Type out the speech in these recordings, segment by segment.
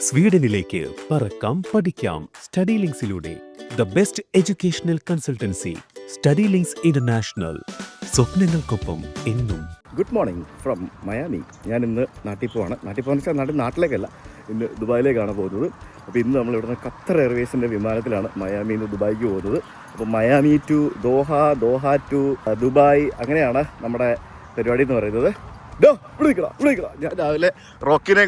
സ്വീഡനിലേക്ക് പറക്കാം പഠിക്കാം സ്റ്റഡി ലിങ്ക്സിലൂടെ. The best educational consultancy study links international. സ്വപ്നങ്ങൾക്കൊപ്പം എന്നും. Good morning from Miami. ഞാൻ ഇന്ന് നാട്ടിൽ പോവാണ്. നാട്ടിൽ പോകുന്ന വെച്ചാൽ നാട്ടിലേക്കല്ല, ഇന്ന് ദുബായിലേക്കാണ് പോകുന്നത്. അപ്പോൾ ഇന്ന് നമ്മൾ ഇവിടുന്ന് ഖത്തർ എയർവേസിൻ്റെ വിമാനത്തിലാണ് മയാമിയിൽ നിന്ന് ദുബായിക്ക് പോകുന്നത്. അപ്പോൾ Miami to Doha, Doha to Dubai, അങ്ങനെയാണ് നമ്മുടെ പരിപാടി എന്ന് പറയുന്നത്. വിളിക്കണം. ഞാൻ രാവിലെ റോക്കിയെ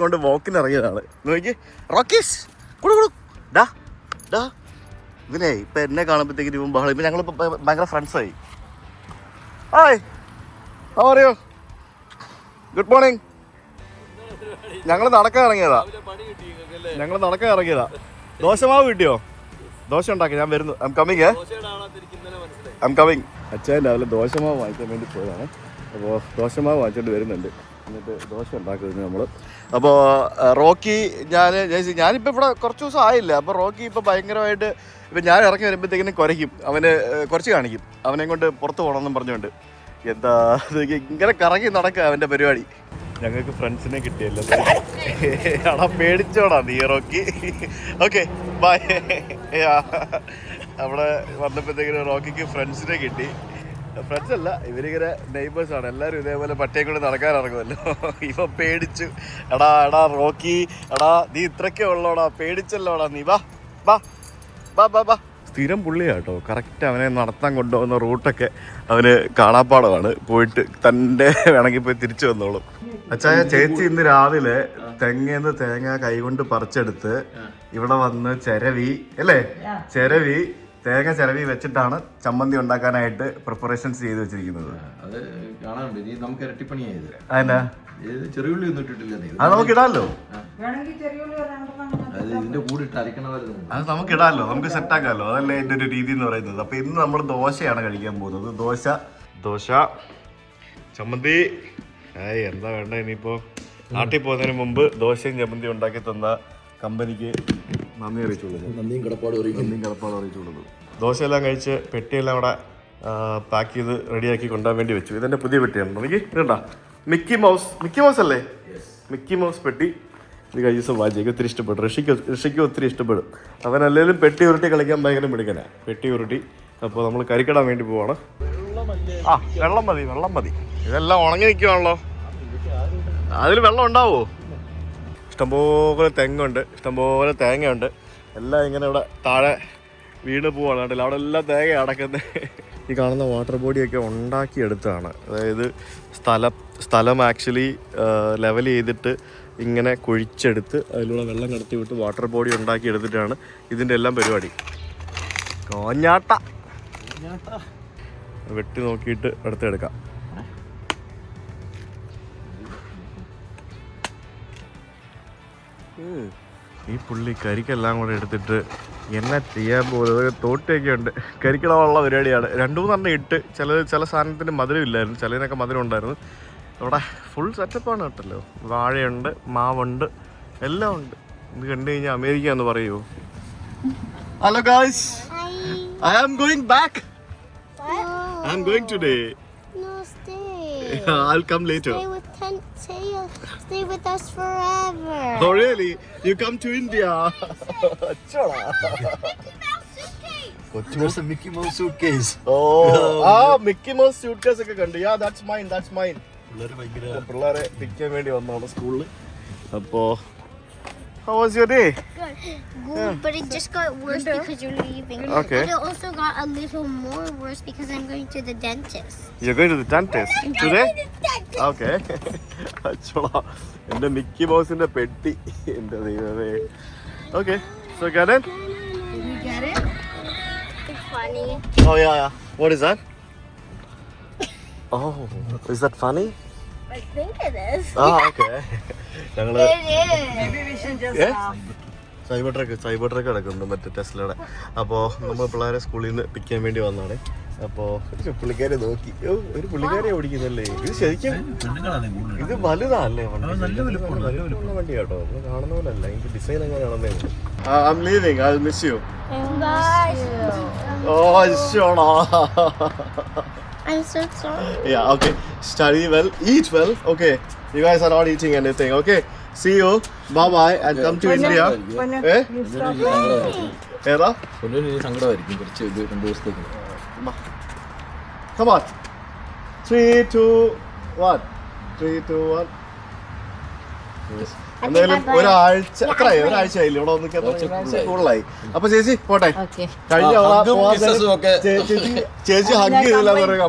കൊണ്ട് വോക്കിന് ഇറങ്ങിയതാണ്. നോക്കി റോക്കീസ് ഡാ ഡാ ഇവനെ ഇപ്പം എന്നെ കാണുമ്പോഴത്തേക്ക് ഇവൻ ബഹളം. ഇപ്പം ഞങ്ങളിപ്പോൾ ഭയങ്കര ഫ്രണ്ട്സായി. Hi, how are you? Good morning. ഞങ്ങൾ നടക്കാൻ ഇറങ്ങിയതാ. ദോശമാവ് കിട്ടിയോ? ദോശ ഉണ്ടാക്കി, ഞാൻ വരുന്നു. I'm coming. അച്ഛൻ രാവിലെ ദോശമാവ് വാങ്ങിക്കാൻ വേണ്ടി പോയതാണ്. അപ്പോൾ ദോശമാവ് വാങ്ങിച്ചുകൊണ്ട് വരുന്നുണ്ട്. എന്നിട്ട് ദോശ ഉണ്ടാക്കുന്നത് നമ്മൾ. അപ്പോൾ റോക്കി ഞാനിപ്പോൾ ഇവിടെ കുറച്ച് ദിവസം ആയില്ല. അപ്പോൾ റോക്കി ഇപ്പോൾ ഭയങ്കരമായിട്ട് ഇപ്പം ഞാൻ ഇറങ്ങി വരുമ്പോഴത്തേക്കിനും കുരയ്ക്കും. അവന് കുറച്ച് കാണിക്കും. അവനെ കൊണ്ട് പുറത്ത് പോകണമെന്നും പറഞ്ഞുകൊണ്ട് എന്താ ഇങ്ങനെ കറങ്ങി നടക്കുക അവൻ്റെ പരിപാടി. ഞങ്ങൾക്ക് ഫ്രണ്ട്സിനെ കിട്ടിയല്ലോ. ആടാ പേടിച്ചോടാ നീ റോക്കി. Okay bye. അവിടെ വന്നപ്പോഴത്തേക്കിനും റോക്കിക്ക് ഫ്രണ്ട്സിനെ കിട്ടി. ഫ്രണ്ട്സ് അല്ല, ഇവരിങ്ങനെ നെയ്ബേഴ്സാണ്. എല്ലാവരും ഇതേപോലെ പട്ടിയെ കൊണ്ട് നടക്കാൻ ഇറങ്ങുമല്ലോ. ഇവ പേടിച്ചു. എടാ റോക്കി, നീ ഇത്രയ്ക്കേ ഉള്ളോടാ, പേടിച്ചല്ലോടാ നീ. വാ. സ്ഥിരം പുള്ളിയാട്ടോ. കറക്റ്റ് അവനെ നടത്താൻ കൊണ്ടുപോകുന്ന റൂട്ടൊക്കെ അവന് കാണാപ്പാടമാണ്. പോയിട്ട് തൻ്റെ വേണമെങ്കിൽ പോയി തിരിച്ചു വന്നോളും. അച്ഛായ ചേച്ചി ഇന്ന് രാവിലെ തെങ്ങേന്ന് തേങ്ങ കൈകൊണ്ട് പറിച്ചെടുത്ത് ഇവിടെ വന്ന് തേങ്ങ ചിരവി വെച്ചിട്ടാണ് ചമ്മന്തി ഉണ്ടാക്കാനായിട്ട് പ്രിപ്പറേഷൻസ് ചെയ്ത് വെച്ചിരിക്കുന്നത്. അത് കാണാനുണ്ട്. ഇനി നമുക്ക് ഇരട്ടിപ്പണിയായത്. അതെന്നാ? ചെറിയുള്ളി ഒന്നും ഇട്ടിട്ടില്ല. അത് നമുക്ക് ഇടാമല്ലോ. അത് ഇതിന്റെ കൂടെ ഇട്ട് അരക്കണമായിരുന്നു. അത് നമുക്ക് ഇടാമല്ലോ, നമുക്ക് സെറ്റാക്കാമല്ലോ. അതല്ലേ എൻ്റെ ഒരു രീതി എന്ന് പറയുന്നത്. അപ്പൊ ഇന്ന് നമ്മൾ ദോശയാണ് കഴിക്കാൻ പോകുന്നത്. ദോശ ചമ്മന്തി. എന്താ വേണ്ട ഇനിയിപ്പോ. നാട്ടിൽ പോകുന്നതിന് മുമ്പ് ദോശയും ചമ്മന്തി ഉണ്ടാക്കി തന്ന കമ്പനിക്ക് നന്ദി അറിയിച്ചുള്ളത്. നന്ദിയും കടപ്പാട് അറിയിച്ചുള്ളത്. ദോശയെല്ലാം കഴിച്ച് പെട്ടിയെല്ലാം അവിടെ പാക്ക് ചെയ്ത് റെഡിയാക്കി കൊണ്ടുപോകാൻ വേണ്ടി വെച്ചു. ഇതെൻ്റെ പുതിയ പെട്ടിയാണ്. എനിക്ക് ഇതണ്ട മിക്കി മൗസ് അല്ലേ? മിക്കി മൗസ് പെട്ടി. ഇത് കഴിഞ്ഞ ദിവസം വായിച്ചേക്ക് ഒത്തിരി ഇഷ്ടപ്പെട്ടു. ഋഷിക്ക് ഒത്തിരി ഇഷ്ടപ്പെടും. അവനല്ലേലും പെട്ടി ഉരുട്ടി കളിക്കാൻ ഭയങ്കര മിടുക്കനാണ്. പെട്ടി ഉരുട്ടി. അപ്പോൾ നമ്മൾ കരിക്കിടാൻ വേണ്ടി പോവാണ്. വെള്ളം മതി. ഇതെല്ലാം ഉണങ്ങി നിൽക്കുവാണല്ലോ. അതിൽ വെള്ളം ഉണ്ടാവുമോ? ഇഷ്ടംപോലെ തെങ്ങുണ്ട്, ഇഷ്ടംപോലെ തേങ്ങയുണ്ട്. എല്ലാം ഇങ്ങനെ ഇവിടെ താഴെ വീണ് പോവാണ്. കണ്ടില്ല, അവിടെ എല്ലാം തേങ്ങ അടക്കുന്നത്. ഈ കാണുന്ന വാട്ടർ ബോഡിയൊക്കെ ഉണ്ടാക്കിയെടുത്താണ്. അതായത് സ്ഥലം ആക്ച്വലി ലെവൽ ചെയ്തിട്ട് ഇങ്ങനെ കുഴിച്ചെടുത്ത് അതിലൂടെ വെള്ളം കടത്തി വിട്ട് വാട്ടർ ബോഡി ഉണ്ടാക്കിയെടുത്തിട്ടാണ് ഇതിൻ്റെ എല്ലാം പരിപാടി. കോഞ്ഞാട്ട വെട്ടി നോക്കിയിട്ട് അടുത്തെടുക്കാം. ഈ പുള്ളി കരിക്കെല്ലാം കൂടെ എടുത്തിട്ട് എന്നാ ചെയ്യാൻ പോകുന്നത്? തോട്ടിയൊക്കെ ഉണ്ട്. കരിക്കിടാനുള്ള പരിപാടിയാണ്. 2-3 ഇട്ട് ചില സാധനത്തിന് മധുരം ഇല്ലായിരുന്നു, ചിലതിനൊക്കെ മധുരം ഉണ്ടായിരുന്നു. ഇവിടെ ഫുൾ സെറ്റപ്പാണ് കേട്ടല്ലോ. വാഴയുണ്ട്, മാവുണ്ട്, എല്ലാം ഉണ്ട്. ഇത് കണ്ടു കഴിഞ്ഞാൽ അമേരിക്ക എന്ന് പറയുമോ? Hello guys, I am going back. I am going today. I'll come later. Stay with us forever. Oh really? You come to India? Where's the Mickey Mouse suitcase? Mickey Mouse suitcase ഒക്കെ കണ്ടു. Yeah, that's mine. പിള്ളേരെ പിക്കാൻ വേണ്ടി വന്നതാണ് സ്കൂളിൽ. അപ്പോ how was your day? Good, but it just got worse because you're leaving. Okay. But it also got a little more worse because I'm going to the dentist. You're going to the dentist today? Okay. അച്ചോളാ, എൻ്റെ Mickey മൗസിന്റെ പെട്ടി. എൻ്റെ ദൈവമേ. Okay, so get it? Did you get it? It's funny. Oh yeah. What is that? Oh, is that funny? I think it is. Okay. ഞങ്ങള് cyber truck കിടക്കുന്നുണ്ട് മറ്റേ ടെസ്ലയുടെ. അപ്പോൾ നമ്മൾ പിള്ളേരെ സ്കൂളിൽ നിന്ന് പിക്ക് ചെയ്യാൻ വേണ്ടി വന്നതാണ്. അപ്പോൾ പുള്ളിക്കാരെ നോക്കി, ഒരു പുള്ളിക്കാരെ ഓടിക്കുന്നല്ലേ. ഇത് ശരിക്കും ഇത് വലുതാല്ലേ? നല്ല വണ്ടി കേട്ടോ, നമ്മൾ കാണുന്ന പോലെ അല്ല. എനിക്ക് ഡിസൈൻ അങ്ങനെ കാണുന്നേ. I'm leaving. I'll miss you. Bye. Oh, sure. I'm so sorry. Yeah, okay. Study well, eat well. Okay. You guys are not eating anything. Okay. See you. Bye bye and come to India. Eh? ഏതാ? സങ്കടമായിരിക്കും കുറച്ച് 2 ദിവസത്തേക്ക്. Come on. 3, 2, 1. 3, 2, 1. എന്തായാലും ഒരാഴ്ച എത്രയായി? ഒരാഴ്ചയായില്ലേ ഇവിടെ വന്നിട്ട്? കൂടുതലായി. അപ്പൊ ചേച്ചി പോട്ടെ. കഴിഞ്ഞ ചേച്ചി ഹഗ് ചെയ്തില്ല എന്ന് പറയും.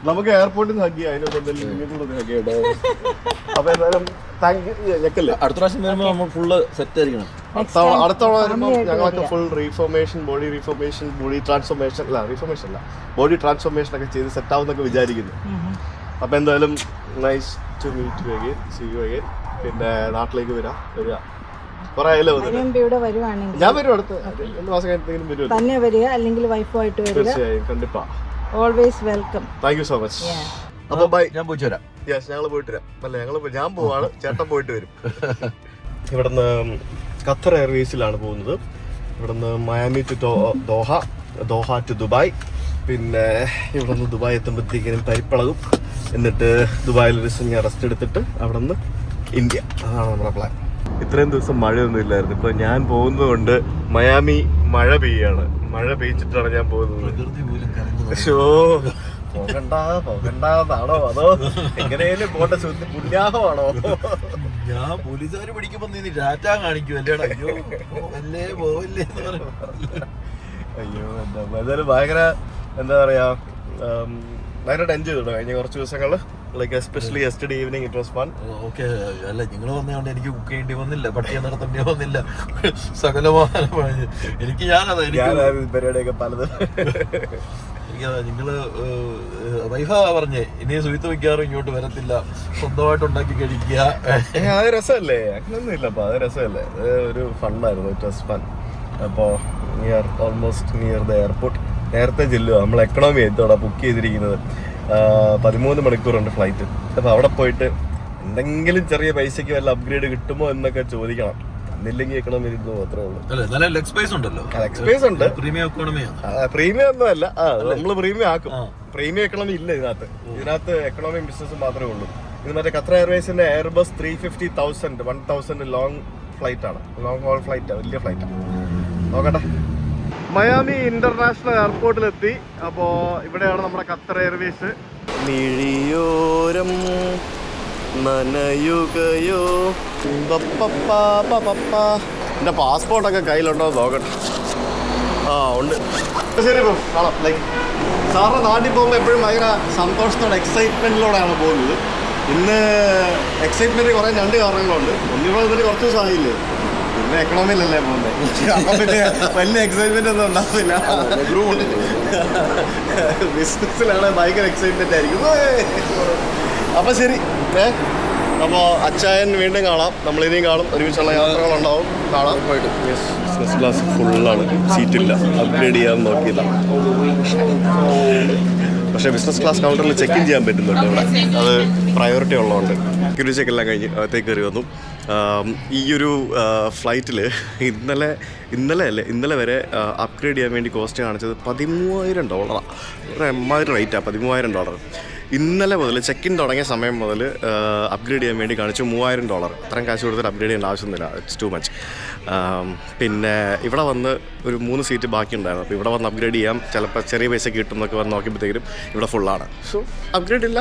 നമുക്ക് എയർപോർട്ടിൽ നിന്ന് ഹഗ് ചെയ്യാം. അതിനൊക്കെ ഹഗ് ചെയ്യട്ടെ. അപ്പൊ എന്തായാലും താങ്ക് യു. ഞെക്കല്ലേ? അടുത്ത പ്രാവശ്യം വരുമ്പോൾ നമ്മൾ ഫുള്ള് സെറ്റ് ആയിരിക്കണം. അടുത്ത വരുമ്പോൾ ഞങ്ങളൊക്കെ ഫുൾ റീഫോർമേഷൻ, ബോഡി ട്രാൻസ്ഫോർമേഷൻ അല്ല, ബോഡി ട്രാൻസ്ഫോർമേഷൻ ഒക്കെ ചെയ്ത് സെറ്റ് ആവുന്നൊക്കെ വിചാരിക്കുന്നു. അപ്പൊ എന്തായാലും nice to meet you again, see you again. പിന്നെ നാട്ടിലേക്ക് വരിക. കുറെ ആയാലും ഞാൻ വരും അടുത്ത് 2 മാസം കഴിഞ്ഞെങ്കിലും വരും. തന്നെ വരിക അല്ലെങ്കിൽ വൈഫുമായിട്ട് വരിക. തീർച്ചയായും കണ്ടിപ്പാ. Always welcome. Thank you so much. അപ്പൊ ബൈ. ഞാൻ പോയിട്ട് വരാം. യെസ്, ഞങ്ങൾ പോയിട്ട് വരാം. അല്ല, ഞാൻ പോവാണ്, ചേട്ടൻ പോയിട്ട് വരും. ഇവിടുന്ന് ഖത്തർ എയർവേസിലാണ് പോകുന്നത്. ഇവിടുന്ന് Miami to Doha, Doha to Dubai. പിന്നെ ഇവിടുന്ന് ദുബായ് എത്തുമ്പോഴത്തേക്കിനും പരിപ്പളകും. എന്നിട്ട് ദുബായിൽ ഒരു ദിവസം ഞാൻ റെസ്റ്റ് എടുത്തിട്ട് അവിടെ നിന്ന് ഇന്ത്യ. അതാണ് നമ്മുടെ പ്ലാൻ. ഇത്രയും ദിവസം മഴയൊന്നും ഇല്ലായിരുന്നു. ഇപ്പൊ ഞാൻ പോകുന്നത് കൊണ്ട് മയാമി മഴ പെയ്യാണ്. മഴ പെയ്ച്ചിട്ടാണ് ഞാൻ പോകുന്നത്. പക്ഷോ പോകണ്ടാന്നാണോ അതോ എങ്ങനെയും പോണ്ട പുണ്യാഹമാണോ? ഞാൻ പോലീസുകാർ പിടിക്കുമ്പോ നീ ടാറ്റ കാണിക്കും അല്ലേടാ? അയ്യോ പോവല്ലേ പോവല്ലേ എന്ന് പറയും. അയ്യോ എന്തായാലും ഭയങ്കര എന്താ പറയാ, ഭയങ്കര എൻജോയ് ചെയ്തു കഴിഞ്ഞ കുറച്ച് ദിവസങ്ങള്. Like especially yesterday evening it was fun. Okay. അല്ല, നിങ്ങൾ വന്നതുകൊണ്ട് എനിക്ക് കുക്ക് ചെയ്യേണ്ടി വന്നില്ല, പട്ടിയെ നടത്തേണ്ടി വന്നില്ല. സകലമായ എനിക്ക് പരിപാടിയൊക്കെ പലത്. നിങ്ങള് വൈഫാ പറഞ്ഞേ ഇനി സുഹൃത്ത് മിക്കാറും ഇങ്ങോട്ട് വരത്തില്ല, സ്വന്തമായിട്ട് ഉണ്ടാക്കി കഴിക്കുക. അത് രസമല്ലേ? അങ്ങനൊന്നും ഇല്ലപ്പോ, അത് രസമല്ലേ? അത് ഒരു ഫണ്ണായിരുന്നു. It was fun. അപ്പോൾ ഓൾമോസ്റ്റ് നിയർ ദ എയർപോർട്ട്. നേരത്തെ ചെല്ലുക. നമ്മൾ എക്കണോമി ആയിട്ടോടെ ബുക്ക് ചെയ്തിരിക്കുന്നത്. 13 മണിക്കൂറുണ്ട് ഫ്ലൈറ്റ്. അപ്പോൾ അവിടെ പോയിട്ട് എന്തെങ്കിലും ചെറിയ പൈസയ്ക്ക് വല്ല അപ്ഗ്രേഡ് കിട്ടുമോ എന്നൊക്കെ ചോദിക്കണം. എന്നില്ലെങ്കിൽ എക്കണോമി ഇരുന്നു മാത്രമേ ഉള്ളൂ. ലെഗ് സ്പേസ് ഉണ്ടല്ലോ. ലെഗ് സ്പേസ് ഉണ്ട്. പ്രീമിയം എക്കോണമിയാണ്. പ്രീമിയം ഒന്നും അല്ല. നമ്മൾ പ്രീമിയം ആക്കും. പ്രീമിയം എക്കണോമി ഇല്ല ഇതിനകത്ത് എക്കണോമി ബിസിനസ് മാത്രമേ ഉള്ളൂ. ഇത് മറ്റേ ഖത്തർ എയർവേസിന്റെ എയർബസ് 350,000 ലോങ് ഫ്ലൈറ്റ് ആണ്. ലോങ് ഹോൾ ഫ്ലൈറ്റാണ്, വലിയ ഫ്ലൈറ്റാണ്. നോക്കട്ടെ. മയാമി ഇന്റർനാഷണൽ എയർപോർട്ടിലെത്തി. അപ്പോൾ ഇവിടെയാണ് നമ്മുടെ ഖത്തർ എയർവേസ്. മിഴിയോരം നനയുകയോ. എൻ്റെ പാസ്പോർട്ടൊക്കെ കയ്യിലുണ്ടോ നോക്കട്ടെ. ഉണ്ട്. ശരി ബ്രോ, കാണാം. ലൈക്ക് സാറിൻ്റെ നാട്ടിൽ പോകുമ്പോൾ എപ്പോഴും ഭയങ്കര സന്തോഷത്തോടെ എക്സൈറ്റ്മെൻറ്റിലൂടെയാണ് പോകുന്നത്. ഇന്ന് എക്സൈറ്റ്മെൻറ്റ് കുറേ 2 കാരണങ്ങളുണ്ട്. ഒന്നിപ്പോൾ ഇതിന് കുറച്ച് ദിവസം ആയില്ലേ, പിന്നെ എക്കണോമിയിലല്ലേ പോകുന്നത്. അപ്പം പിന്നെ വലിയ എക്സൈറ്റ്മെന്റ് ഒന്നും ഉണ്ടാവില്ല. ബിസിനസ്സിലാണ് ഭയങ്കര എക്സൈറ്റ്മെന്റ് ആയിരിക്കും. അപ്പം ശരി. അപ്പോൾ അച്ചായൻ വീണ്ടും കാണാം. നമ്മളിനിയും കാണും. ഒരുമിച്ചുള്ള യാത്രകളുണ്ടാവും. കാണാം. ബിസിനസ് ക്ലാസ് ഫുള്ളാണ്, സീറ്റില്ല. അപ്ഗ്രേഡ് ചെയ്യാൻ നോക്കിയതാണ്. പക്ഷേ ബിസിനസ് ക്ലാസ് കൗണ്ടറിൽ ചെക്ക് ഇൻ ചെയ്യാൻ പറ്റുന്നുണ്ട് ഇവിടെ. അത് പ്രയോറിറ്റി ഉള്ളതുകൊണ്ട് സെക്യൂരിറ്റി ചെക്കെല്ലാം കഴിഞ്ഞ് അകത്തേക്ക് കയറി വന്നു. ഈ ഒരു ഫ്ലൈറ്റിൽ ഇന്നലെ വരെ അപ്ഗ്രേഡ് ചെയ്യാൻ വേണ്ടി കോസ്റ്റ് കാണിച്ചത് $13,000. ഒരു എമ്മാതിരി റേറ്റാണ് $13,000. ഇന്നലെ മുതൽ ചെക്ക് ഇൻ തുടങ്ങിയ സമയം മുതൽ അപ്ഗ്രേഡ് ചെയ്യാൻ വേണ്ടി കാണിച്ചു $3,000. അത്രയും കാശ് കൊടുത്തിട്ട് അപ്ഗ്രേഡ് ചെയ്യേണ്ട ആവശ്യമൊന്നുമില്ല. It's too much. പിന്നെ ഇവിടെ വന്ന് ഒരു 3 സീറ്റ് ബാക്കിയുണ്ടായിരുന്നു. അപ്പോൾ ഇവിടെ വന്ന് അപ്ഗ്രേഡ് ചെയ്യാം, ചിലപ്പോൾ ചെറിയ പൈസ കിട്ടും എന്നൊക്കെ വന്ന് നോക്കിയപ്പോഴത്തേക്കും ഇവിടെ ഫുള്ളാണ്. സോ അപ്ഗ്രേഡ് ഇല്ല.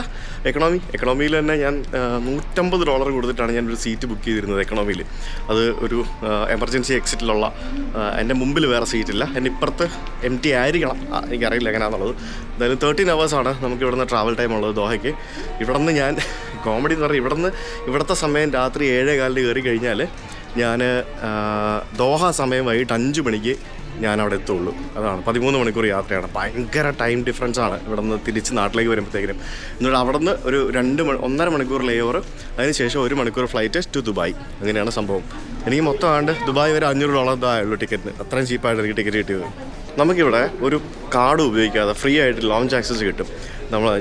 എക്കണോമിയിൽ തന്നെ ഞാൻ $150 കൊടുത്തിട്ടാണ് ഞാനൊരു സീറ്റ് ബുക്ക് ചെയ്തിരുന്നത് എക്കണോമിയിൽ. അത് ഒരു എമർജൻസി എക്സിറ്റിലുള്ള, എൻ്റെ മുമ്പിൽ വേറെ സീറ്റില്ല. എൻ്റെ ഇപ്പുറത്ത് empty ആയിരിക്കണം. എനിക്കറിയില്ല എങ്ങനെയാണെന്നുള്ളത്. എന്തായാലും 13 hours നമുക്ക് ഇവിടുന്ന് ട്രാവൽ ടൈം ഉള്ളത് ദോഹയ്ക്ക്. ഇവിടെ നിന്ന് ഞാൻ കോമഡി എന്ന് പറഞ്ഞാൽ ഇവിടുത്തെ സമയം രാത്രി 7:15 കയറി കഴിഞ്ഞാൽ ഞാൻ ദോഹ സമയം വൈകിട്ട് 5 മണിക്ക് ഞാൻ അവിടെ എത്തുള്ളൂ. അതാണ് 13 മണിക്കൂർ യാത്രയാണ്. ഭയങ്കര ടൈം ഡിഫറൻസ് ആണ് ഇവിടെ നിന്ന് തിരിച്ച് നാട്ടിലേക്ക് വരുമ്പോഴത്തേക്കിനും. എന്നിട്ട് അവിടെ നിന്ന് ഒരു 1.5 മണിക്കൂർ ലേ ഓവർ, അതിനുശേഷം 1 മണിക്കൂർ ഫ്ലൈറ്റ് ടു ദുബായ്. അങ്ങനെയാണ് സംഭവം. എനിക്ക് മൊത്തം ദുബായ് വരെ $500 ആയുള്ളൂ ടിക്കറ്റിന്. അത്രയും ചീപ്പായിട്ട് എനിക്ക് ടിക്കറ്റ് കിട്ടിയത്. നമുക്കിവിടെ ഒരു കാർഡ് ഉപയോഗിക്കാതെ ഫ്രീ ആയിട്ട് ലോഞ്ച് ആക്സസ് കിട്ടും.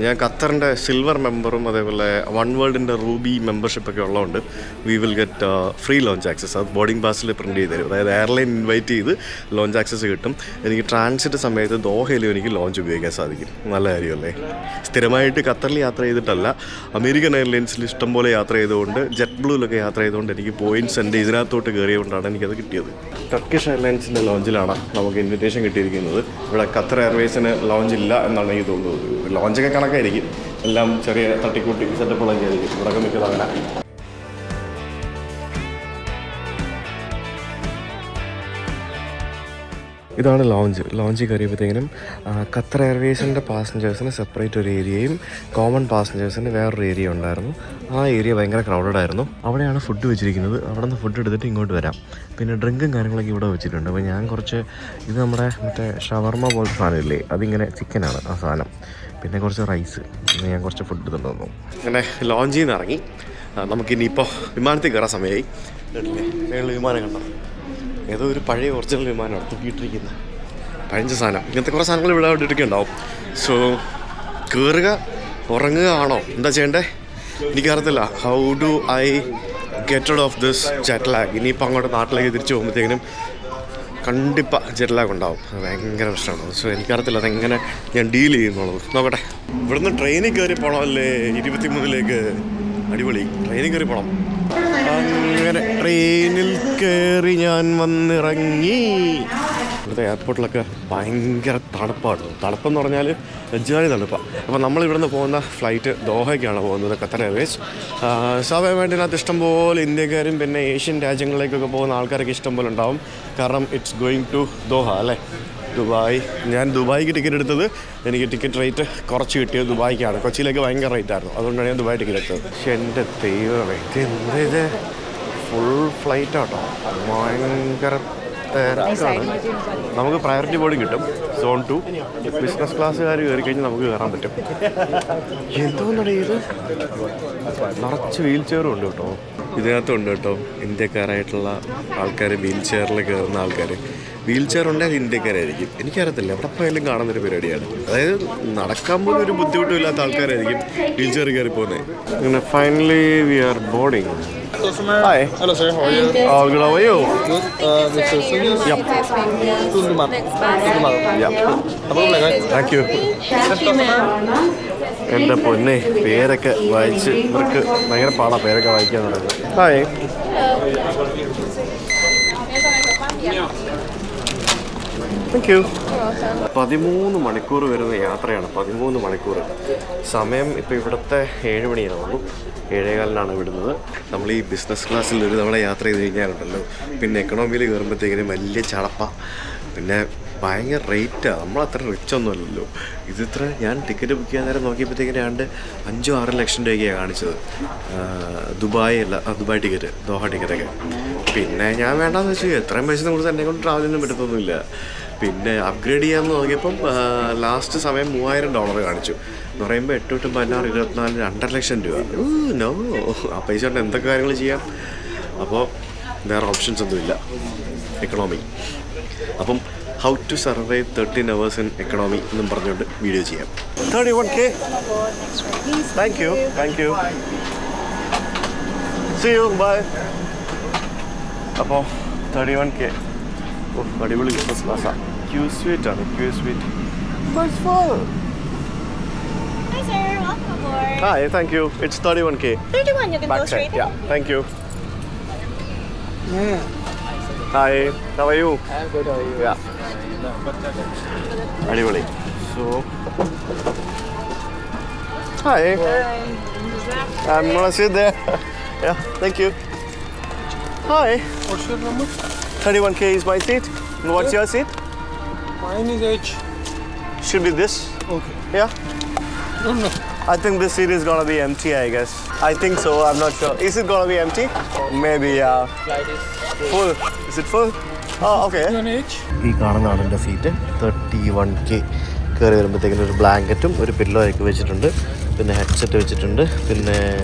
ഞാൻ ഖത്തറിൻ്റെ സിൽവർ മെമ്പറും അതേപോലെ വൺ വേൾഡിൻ്റെ റൂബി മെമ്പർഷിപ്പൊക്കെ ഉള്ളതുകൊണ്ട് we will get free launch access. അത് ബോർഡിംഗ് പാസിൽ പ്രിൻറ്റ് ചെയ്ത് തരും. അതായത് എയർലൈൻ ഇൻവൈറ്റ് ചെയ്ത് ലോഞ്ച് ആക്സസ് കിട്ടും. എനിക്ക് ട്രാൻസിറ്റ് സമയത്ത് ദോഹയിലും എനിക്ക് ലോഞ്ച് ഉപയോഗിക്കാൻ സാധിക്കും. നല്ല കാര്യമല്ലേ? സ്ഥിരമായിട്ട് ഖത്തറിൽ യാത്ര ചെയ്തിട്ടല്ല, അമേരിക്കൻ എയർലൈൻസിൽ ഇഷ്ടംപോലെ യാത്ര ചെയ്തുകൊണ്ട്, ജെറ്റ് ബ്ലൂവിലൊക്കെ യാത്ര ചെയ്തുകൊണ്ട് എനിക്ക് പോയിൻറ്റ്സ് എൻ്റെ ഇതിനകത്തോട്ട് കയറിയതുകൊണ്ടാണ് എനിക്കത് കിട്ടിയത്. ടർക്കിഷ് എയർലൈൻസിൻ്റെ ലോഞ്ചിലാണ് നമുക്ക് ഇൻവിറ്റേഷൻ കിട്ടിയിരിക്കുന്നത്. ഇവിടെ ഖത്തർ എയർവേസിന് ലോഞ്ച് ഇല്ല എന്നാണ് എനിക്ക് തോന്നുന്നത്. ലോഞ്ചൊക്കെ കണക്കായിരിക്കും, എല്ലാം ചെറിയ തട്ടിക്കൂട്ടി സെറ്റപ്പുകളൊക്കെ ആയിരിക്കും ഇവിടെയൊക്കെ മിക്കത് അങ്ങനെ. ഇതാണ് ലോഞ്ച് കയറിയപ്പോഴത്തേക്കിനും ഖത്തർ എയർവേസിൻ്റെ പാസഞ്ചേഴ്സിന് സെപ്പറേറ്റ് ഒരു ഏരിയയും കോമൺ പാസഞ്ചേഴ്സിന് വേറൊരു ഏരിയ ഉണ്ടായിരുന്നു. ആ ഏരിയ ഭയങ്കര ക്രൗഡഡ് ആയിരുന്നു. അവിടെയാണ് ഫുഡ് വെച്ചിരിക്കുന്നത്. അവിടെ നിന്ന് ഫുഡ് എടുത്തിട്ട് ഇങ്ങോട്ട് വരാം. പിന്നെ ഡ്രിങ്കും കാര്യങ്ങളൊക്കെ ഇവിടെ വെച്ചിട്ടുണ്ട്. അപ്പോൾ ഞാൻ കുറച്ച് ഇത് നമ്മുടെ മറ്റേ ഷവർമ പോലത്തെ സാധനമില്ലേ, അതിങ്ങനെ ചിക്കനാണ് ആ സാധനം. പിന്നെ കുറച്ച് റൈസ്, പിന്നെ ഞാൻ കുറച്ച് ഫുഡ് എടുത്തിട്ട് വന്നു. അങ്ങനെ ലോഞ്ചിൽ നിന്ന് ഇറങ്ങി നമുക്കിനിയിപ്പോൾ വിമാനത്തിൽ കയറാൻ സമയമായി. കേട്ടില്ലേ വിമാനം കണ്ടോ? ഏതോ ഒരു പഴയ ഒറിജിനൽ വിമാനമാണ് തൂക്കിയിട്ടിരിക്കുന്നത്. പഴഞ്ച സാധനം. ഇങ്ങനത്തെ കുറേ സാധനങ്ങൾ ഇവിടെ ഇട്ടിട്ടൊക്കെ ഉണ്ടാവും. സോ കയറുക, ഉറങ്ങുക ആണോ എന്താ ചെയ്യണ്ടേ എനിക്കറിയത്തില്ല. How do I get out of this jet lag? ഇനിയിപ്പോൾ അങ്ങോട്ട് നാട്ടിലേക്ക് തിരിച്ചു പോകുമ്പോഴത്തേക്കിനും കണ്ടിപ്പാக ജെറ്റ് ലാഗ് ഉണ്ടാവും. ഭയങ്കര പ്രശ്നമാണ്. സോ എനിക്കറിയത്തില്ല അതെങ്ങനെ ഞാൻ ഡീൽ ചെയ്യുന്നുള്ളത്. നോക്കട്ടെ. ഇവിടുന്ന് ട്രെയിനിൽ കയറി പോകണമല്ലേ 23ലേക്ക്. അടിപൊളി. ട്രെയിനിൽ കയറി പോകണം. അങ്ങനെ ട്രെയിനിൽ കയറി ഞാൻ വന്നിറങ്ങി. ഇവിടുത്തെ എയർപോർട്ടിലൊക്കെ ഭയങ്കര തണുപ്പാണ്. തണുപ്പെന്ന് പറഞ്ഞാൽ എജ്ജാതി തണുപ്പാണ്. അപ്പോൾ നമ്മളിവിടുന്ന് പോകുന്ന ഫ്ലൈറ്റ് ദോഹയ്ക്കാണ് പോകുന്നത്, ഖത്തർ എയർവേസ്. സ്വാഭാവികമായിട്ട് ഇതിനകത്ത് ഇഷ്ടംപോലെ ഇന്ത്യക്കാരും പിന്നെ ഏഷ്യൻ രാജ്യങ്ങളിലേക്കൊക്കെ പോകുന്ന ആൾക്കാരൊക്കെ ഇഷ്ടംപോലെ ഉണ്ടാവും. കാരണം ഇറ്റ്സ് ഗോയിങ് ടു ദോഹ അല്ലേ, ദുബായ്. ഞാൻ ദുബായിക്ക് ടിക്കറ്റ് എടുത്തത് എനിക്ക് ടിക്കറ്റ് റേറ്റ് കുറച്ച് കിട്ടിയത് ദുബായിക്കാണ്. കൊച്ചിയിലേക്ക് ഭയങ്കര റേറ്റ് ആയിരുന്നു, അതുകൊണ്ടാണ് ഞാൻ ദുബായ് ടിക്കറ്റ് എടുത്തത്. പക്ഷെ എൻ്റെ ദൈവമേ, ഇത് ഫുൾ ഫ്ലൈറ്റ് ആട്ടോ. ഭയങ്കര തിരക്കാണ്. നമുക്ക് പ്രയോറിറ്റി ബോർഡിങ് കിട്ടും, സോൺ 2. ബിസിനസ് ക്ലാസ്സുകാർ കയറി കഴിഞ്ഞാൽ നമുക്ക് കയറാൻ പറ്റും. എന്തോന്നടേ ഇത്, നിറച്ച് വീൽ ചെയറും ഉണ്ട് കേട്ടോ. ഇതിനകത്തുണ്ട് കേട്ടോ ഇന്ത്യക്കാരായിട്ടുള്ള ആൾക്കാർ, വീൽ ചെയറിൽ കയറുന്ന ആൾക്കാർ. വീൽ ചെയർ ഉണ്ടെങ്കിൽ ഇന്ത്യക്കാരായിരിക്കും. എനിക്കറിയത്തില്ല, എവിടെ പോയാലും കാണുന്നൊരു പരിപാടിയാണ്. അതായത് നടക്കാൻ പോലും ഒരു ബുദ്ധിമുട്ടും ഇല്ലാത്ത ആൾക്കാരായിരിക്കും വീൽ ചെയർ കയറി പോകുന്നത്. അങ്ങനെ finally we are boarding. Hi. Hello sir, how are you? All good, how are you? Good. This is Sunil. Yep. Tundumat. Yep. Apa boleh kan? Thank you. എൻ്റെ പൊന്നെ, പേരൊക്കെ വായിച്ച് ഇവർക്ക് ഭയങ്കര പാടാ പേരൊക്കെ വായിക്കാൻ തുടങ്ങി. ഹായ്. Thank you. 13 മണിക്കൂർ വരുന്ന യാത്രയാണ്. 13 മണിക്കൂർ. സമയം ഇപ്പോൾ ഇവിടുത്തെ 7 മണിയാവുന്നു. 7:15 വിടുന്നത്. നമ്മൾ ഈ ബിസിനസ് ക്ലാസ്സിൽ ഒരു തവണ യാത്ര ചെയ്ത് കഴിഞ്ഞാലുണ്ടല്ലോ, പിന്നെ എക്കണോമിയിൽ കയറുമ്പോഴത്തേക്കിനും വലിയ ചടപ്പ, പിന്നെ ഭയങ്കര റേറ്റാണ്. നമ്മളത്ര റിച്ച് ഒന്നും അല്ലല്ലോ. ഇതിത്ര ഞാൻ ടിക്കറ്റ് ബുക്ക് ചെയ്യാൻ നേരം നോക്കിയപ്പോഴത്തേക്കിനും ഏതാണ്ട് 5-6 ലക്ഷം രൂപയ്ക്കാണ് കാണിച്ചത്. ദുബായ് ടിക്കറ്റ്, ദോഹ ടിക്കറ്റൊക്കെ. പിന്നെ ഞാൻ വേണ്ടാന്ന് വെച്ചു, എത്രയും പൈസ കൊടുത്ത് എന്നെ കൊണ്ട് ട്രാവലൊന്നും പറ്റത്തൊന്നുമില്ല. പിന്നെ അപ്ഗ്രേഡ് ചെയ്യാമെന്ന് നോക്കിയപ്പം ലാസ്റ്റ് സമയം $3000 കാണിച്ചു. എന്ന് പറയുമ്പോൾ 8 തൊട്ട് 16, 24, 2.5 ലക്ഷം രൂപ. നോ, ആ പൈസ കൊണ്ട് എന്തൊക്കെ കാര്യങ്ങൾ ചെയ്യാം. അപ്പോൾ വേറെ ഓപ്ഷൻസ് ഒന്നുമില്ല, എക്കണോമി. അപ്പം how to survive 13 hours in economy എന്നും പറഞ്ഞുകൊണ്ട് വീഡിയോ ചെയ്യാം. 31K. Thank you. See you, bye. അപ്പോൾ 31K. അടിപൊളി ബിസിനസ് ക്ലാസ്സാണ്. ക്യൂ സ്വീറ്റ് ആണ്, Q suite. Hi sir, welcome aboard. Hi, thank you. It's 31K. 31, you can go Backside, straight yeah. in. Thank you. Hi, how are you? I'm good, how are you? Yeah. അടിപൊളി. So, hi. I'm gonna sit there. Yeah, thank you. Hi. What's your number? 31K is my seat. What's your seat? Mine is H. Should be this. Okay. Yeah. No. I think this seat is gonna be empty, I guess. I think so, I'm not sure. Is it gonna be empty? Maybe, yeah. Flight is Full. Is it full? Oh, okay. on H. ഈ കാണുന്നതാണ് എൻ്റെ seat. 31K. കയറി വരുമ്പോഴത്തേക്കിനും ഒരു ബ്ലാങ്കറ്റും ഒരു പില്ലോയൊക്കെ വെച്ചിട്ടുണ്ട്. പിന്നെ headset വെച്ചിട്ടുണ്ട്. പിന്നെ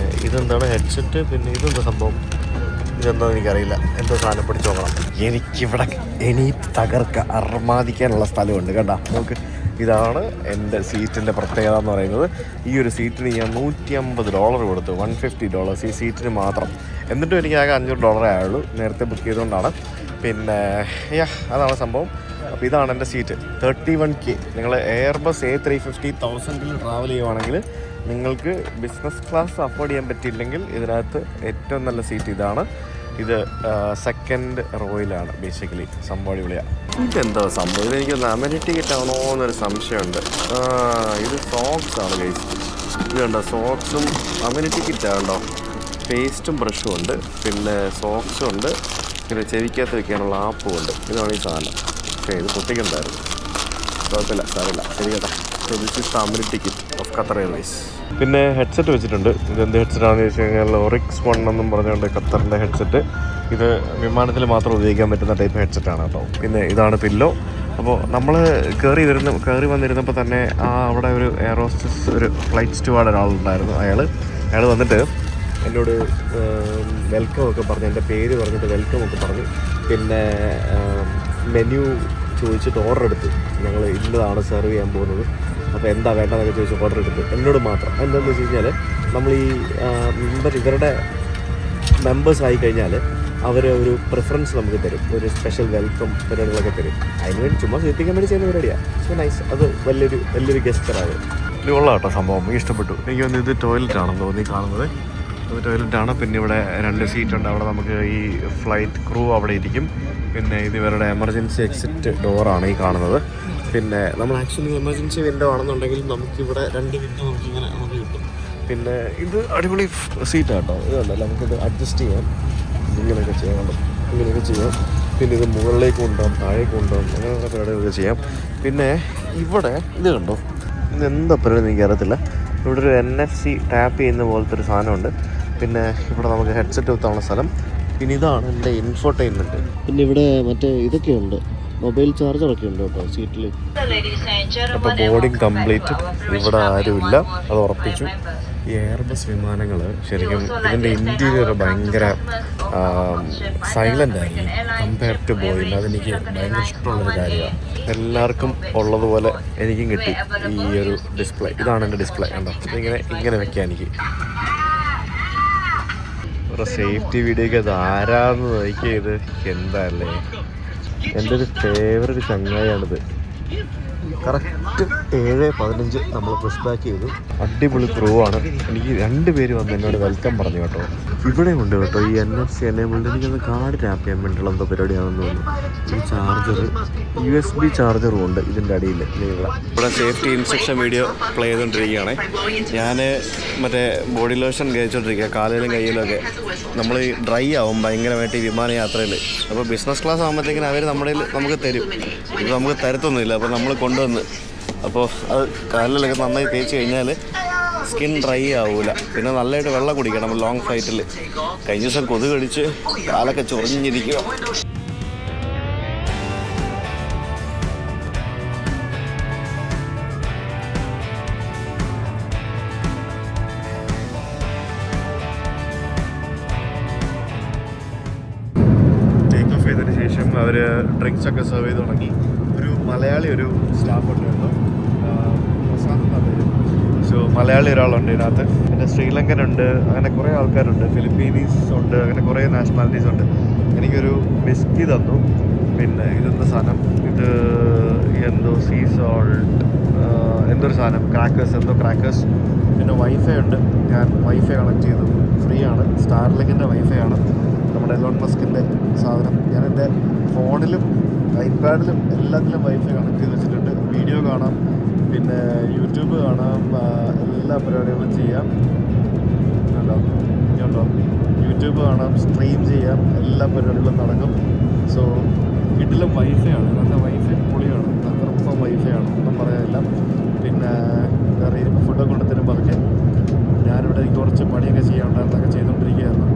ഇതെന്താണ് ഹെഡ്സെറ്റ്, പിന്നെ ഇതെന്താ സംഭവം, ഇതെന്താണെന്ന് എനിക്കറിയില്ല. എന്തോ സാധനം പിടിച്ച് നോക്കണം. എനിക്കിവിടെ തകർക്ക അർമാദിക്കാനുള്ള സ്ഥലമുണ്ട് കേട്ടോ. നമുക്ക് ഇതാണ് എൻ്റെ സീറ്റിൻ്റെ പ്രത്യേകത എന്ന് പറയുന്നത്. ഈ ഒരു സീറ്റിന് ഞാൻ $150 കൊടുത്തു, $150 ഈ സീറ്റിന് മാത്രം. എന്നിട്ടും എനിക്ക് ആകെ $500 ആയുള്ളൂ, നേരത്തെ ബുക്ക് ചെയ്തുകൊണ്ടാണ്. പിന്നെ അതാണ് സംഭവം. അപ്പോൾ ഇതാണ് എൻ്റെ സീറ്റ്. 31K. നിങ്ങൾ എയർബസ് A350 1000-ൽ ട്രാവൽ ചെയ്യുവാണെങ്കിൽ നിങ്ങൾക്ക് ബിസിനസ് ക്ലാസ് അഫോർഡ് ചെയ്യാൻ പറ്റിയില്ലെങ്കിൽ ഇതിനകത്ത് ഏറ്റവും നല്ല സീറ്റ് ഇതാണ്. ഇത് സെക്കൻഡ് റോയിലാണ് ബേസിക്കലി. സംഭവം അടിപൊളിയാണ്. ഇതെന്താ സംഭവം? ഇതെനിക്കൊന്ന് അമനിറ്റി കിറ്റ് ആണോ എന്നൊരു സംശയമുണ്ട്. ഇത് സോക്സ് ആണ് ഗൈസ്. ഇത് കണ്ടോ, സോക്സും അമനിറ്റി കിറ്റാണോ. പേസ്റ്റും ബ്രഷും ഉണ്ട്, പിന്നെ സോക്സും ഉണ്ട്, പിന്നെ ചെവിക്കകത്ത് വെക്കാനുള്ള ആപ്പും ഉണ്ട്. ഇതാണ് ഈ സാധനം. പക്ഷേ ഇത് പൊട്ടിക്കണ്ടായിരുന്നു. കുഴപ്പമില്ല, സാരമില്ല, ശരി കേട്ടോ. So this is the amenity kit of Qatar airways. പിന്നെ ഹെഡ്സെറ്റ് വെച്ചിട്ടുണ്ട്. ഇതെന്ത് ഹെഡ്സെറ്റാണെന്ന് ചോദിച്ചു കഴിഞ്ഞാൽ ഒറിക്സ് 1 എന്നും പറഞ്ഞുകൊണ്ട് ഖത്തറിൻ്റെ ഹെഡ്സെറ്റ്. ഇത് വിമാനത്തിൽ മാത്രം ഉപയോഗിക്കാൻ പറ്റുന്ന ടൈപ്പ് ഹെഡ്സെറ്റാണ് കേട്ടോ. പിന്നെ ഇതാണ് പില്ലോ. അപ്പോൾ നമ്മൾ കയറി വന്നിരുന്നപ്പോൾ തന്നെ അവിടെ ഒരു എയർ ഹോസ്റ്റസ്, ഒരു ഫ്ലൈറ്റ് സ്റ്റുവാർഡ് ഒരാളുണ്ടായിരുന്നു. അയാൾ വന്നിട്ട് എന്നോട് വെൽക്കം ഒക്കെ പറഞ്ഞു, എൻ്റെ പേര് പറഞ്ഞിട്ട് വെൽക്കം ഒക്കെ പറഞ്ഞു. പിന്നെ മെനു ചോദിച്ചിട്ട് ഓർഡർ എടുത്തു. ഞങ്ങൾ ഇന്നതാണ് സെർവ് ചെയ്യാൻ പോകുന്നത്, അപ്പോൾ എന്താ വേണ്ടതെന്നൊക്കെ ചോദിച്ച് ഓർഡർ എടുത്തു. എന്നോട് മാത്രം. എന്താണെന്ന് വെച്ച് കഴിഞ്ഞാൽ നമ്മൾ ഈ ഇവരുടെ മെമ്പേഴ്സ് ആയി കഴിഞ്ഞാൽ അവർ ഒരു പ്രിഫറൻസ് നമുക്ക് തരും, ഒരു സ്പെഷ്യൽ വെൽക്കം പരിപാടികളൊക്കെ തരും. അതിനുവേണ്ടി ചുമ്മാ ശ്രദ്ധിക്കാൻ വേണ്ടി ചെയ്യുന്ന പരിപാടിയാണ്. So nice. അത് വലിയൊരു ഗസ്റ്ററാണ്. ഇത് കൊള്ളാം കേട്ടോ സംഭവം. എനിക്ക് ഇഷ്ടപ്പെട്ടു. എനിക്ക് തോന്നുന്നു ഇത് ടോയ്ലറ്റാണെന്ന് തോന്നി കാണുന്നത്. അത് ടോയ്ലറ്റാണ്. പിന്നെ ഇവിടെ 2 സീറ്റുണ്ട്. അവിടെ നമുക്ക് ഈ ഫ്ലൈറ്റ് ക്രൂ അവിടെ ഇരിക്കും. പിന്നെ ഇത് ഇവരുടെ എമർജൻസി എക്സിറ്റ് ഡോറാണ് ഈ കാണുന്നത്. പിന്നെ നമ്മൾ ആക്ച്വലി എമർജൻസി വിൻഡോ ആണെന്നുണ്ടെങ്കിൽ നമുക്കിവിടെ 2 വിൻഡോ നമുക്ക് കിട്ടും. പിന്നെ ഇത് അടിപൊളി സീറ്റാണ് കേട്ടോ. ഇതുണ്ടല്ലോ, നമുക്കിത് അഡ്ജസ്റ്റ് ചെയ്യാം, ഇങ്ങനെയൊക്കെ ചെയ്യാം. പിന്നെ ഇത് മുകളിലേക്ക് കൊണ്ടുപോകാം, താഴേക്ക് കൊണ്ടുപോകാം, അങ്ങനെയുള്ള പരിപാടികളൊക്കെ ചെയ്യാം. പിന്നെ ഇവിടെ ഇത് കണ്ടോ, ഇത് എന്താ പരിപാടി എനിക്ക് അറിയത്തില്ല. ഇവിടെ ഒരു NFC ടാപ്പ് ചെയ്യുന്ന പോലത്തെ ഒരു സാധനമുണ്ട്. പിന്നെ ഇവിടെ നമുക്ക് ഹെഡ്സെറ്റ് കുത്താനുള്ള സ്ഥലം. പിന്നെ ഇതാണ് എൻ്റെ ഇൻഫോർടൈൻമെൻറ്റ്. പിന്നെ ഇവിടെ മറ്റേ ഇതൊക്കെ ഉണ്ട്, മൊബൈൽ ചാർജറൊക്കെ ഉണ്ട് കേട്ടോ സീറ്റിൽ. അപ്പോൾ ബോർഡിങ് കംപ്ലീറ്റ്. ഇവിടെ ആരുമില്ല, അത് ഉറപ്പിച്ചു. ഈ എയർബസ് വിമാനങ്ങൾ ശരിക്കും ഇതിൻ്റെ ഇൻറ്റീരിയർ ഭയങ്കര സൈലൻ്റ് ആയി കമ്പയർ ടു ബോയിങ്. അതെനിക്ക് ഭയങ്കര ഇഷ്ടമുള്ളൊരു കാര്യമാണ്. എല്ലാവർക്കും ഉള്ളതുപോലെ എനിക്കും കിട്ടി ഈ ഒരു ഡിസ്പ്ലേ. ഇതാണ് എൻ്റെ ഡിസ്പ്ലേ കണ്ടോ. ഇങ്ങനെ വെക്കാം എനിക്ക്. ഒരു സേഫ്റ്റി വീഡിയോ ഒക്കെ അത് ആരാന്ന് നോക്കിയത്. എന്താ അല്ലേ, എൻ്റെ ഒരു ഫേവറേറ്റ് ചങ്ങായിയാണിത്. കറക്റ്റ് 7:15 നമ്മൾ പുഷ് ബാക്ക് ചെയ്തു. അടിപൊളി ക്രൂ ആണ്. എനിക്ക് 2 പേര് വന്ന് എന്നോട് വെൽക്കം പറഞ്ഞു കേട്ടോ. ഇവിടെ ഉണ്ട് കേട്ടോ ഈ NFC എനേബിൾഡ്. എനിക്കൊന്ന് കാർഡ് ടാപ്പ് ചെയ്യാൻ വേണ്ടിയുള്ള എന്തോ പരിപാടിയാണെന്ന് തോന്നുന്നു. ഈ ചാർജർ, USB ചാർജറും ഉണ്ട് ഇതിൻ്റെ അടിയിൽ. ഇവിടെ സേഫ്റ്റി ഇൻസ്ട്രക്ഷൻ വീഡിയോ പ്ലേ ചെയ്തുകൊണ്ടിരിക്കുകയാണ്. ഞാൻ മറ്റേ ബോഡി ലോഷൻ കഴിച്ചുകൊണ്ടിരിക്കുക, കാലിലും കയ്യിലും ഒക്കെ. നമ്മൾ ഡ്രൈ ആവും ഭയങ്കരമായിട്ട് ഈ വിമാനയാത്രയിൽ. അപ്പോൾ ബിസിനസ് ക്ലാസ് ആകുമ്പോഴത്തേക്കിനും അവർ നമുക്ക് തരും. ഇത് നമുക്ക് തരത്തൊന്നുമില്ല. അപ്പോൾ നമ്മൾ കൊണ്ടുവന്ന് അപ്പോൾ അത് കാലിലൊക്കെ നന്നായി തേച്ച് കഴിഞ്ഞാൽ സ്കിൻ ഡ്രൈ ആവില്ല. പിന്നെ നല്ലതായിട്ട് വെള്ളം കുടിക്കണം ലോങ് ഫ്ലൈറ്റിൽ. കഴിഞ്ഞ ദിവസം കൊതുക് കടിച്ച് കാലൊക്കെ ചൊറിഞ്ഞിരിക്കുക. ടേക്ക് ഓഫ് ചെയ്തതിന് ശേഷം അവർ ഡ്രിങ്ക്സൊക്കെ സെർവ് ചെയ്ത് തുടങ്ങി. ഒരു മലയാളി ഒരു സ്റ്റാഫ് ഉണ്ടായിരുന്നു, സോ മലയാളി ഒരാളുണ്ട് ഇതിനകത്ത്. പിന്നെ ശ്രീലങ്കനുണ്ട്, അങ്ങനെ കുറേ ആൾക്കാരുണ്ട്, ഫിലിപ്പീനീസ് ഉണ്ട്, അങ്ങനെ കുറേ നാഷണാലിറ്റീസ് ഉണ്ട്. എനിക്കൊരു വിസ്കി തന്നു. പിന്നെ ഇതെന്താ സാധനം, ഇത് എന്തോ സീ സോൾട്ട് എന്തൊരു സാധനം, ക്രാക്കേഴ്സ്. പിന്നെ വൈഫൈ ഉണ്ട്. ഞാൻ വൈഫൈ കണക്ട് ചെയ്തു, ഫ്രീ ആണ്. സ്റ്റാർലിങ്കിൻ്റെ വൈഫൈ ആണ്, നമ്മുടെ എലോൺ മസ്കിൻ്റെ സാധനം. ഞാൻ എൻ്റെ ഫോണിലും ഐപാഡിലും എല്ലാത്തിലും വൈഫൈ കണക്ട് ചെയ്ത് വെച്ചിട്ടുണ്ട്. വീഡിയോ കാണാം, പിന്നെ യൂട്യൂബ് കാണാം, എല്ലാ പരിപാടികളും ചെയ്യാം. കേട്ടോ, യൂട്യൂബ് കാണാം, സ്ട്രീം ചെയ്യാം, എല്ലാ പരിപാടികളും നടക്കും. സോ വീട്ടിലും വൈഫൈ ആണ്. നല്ല വൈഫൈ പൊളിയാണ്, തകർപ്പം വൈഫൈ ആണ്, ഒന്നും പറയാനില്ല. പിന്നെ വേറെ ഇനിയിപ്പോൾ ഫുഡൊക്കെ കൊണ്ടുത്തരും പറഞ്ഞ് ഞാനിവിടെ എനിക്ക് കുറച്ച് പണിയൊക്കെ ചെയ്യാനുണ്ടായിരുന്നൊക്കെ ചെയ്തുകൊണ്ടിരിക്കുകയായിരുന്നു.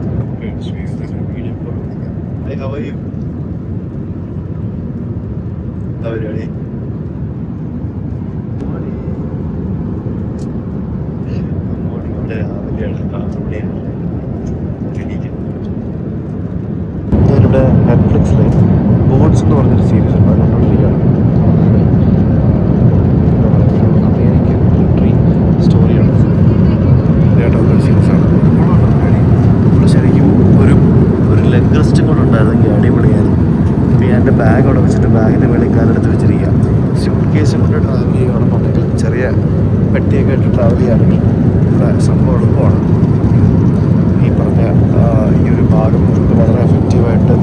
പരിപാടി ഞാനിവിടെ നെറ്റ്ഫ്ലിക്സിൽ ബോർഡ്സ് എന്ന് പറഞ്ഞൊരു സീരീസ് ഉണ്ട്, അത് കണ്ടുകൊണ്ടിരിക്കുകയാണ്. പെട്ടിയൊക്കെ ആയിട്ട് ട്രാവൽ ചെയ്യുകയാണെങ്കിൽ ഇവിടെ സംഭവം എളുപ്പമാണ്. ഈ പറഞ്ഞ ഈ ഒരു ഭാഗം നമുക്ക് വളരെ എഫക്റ്റീവായിട്ട്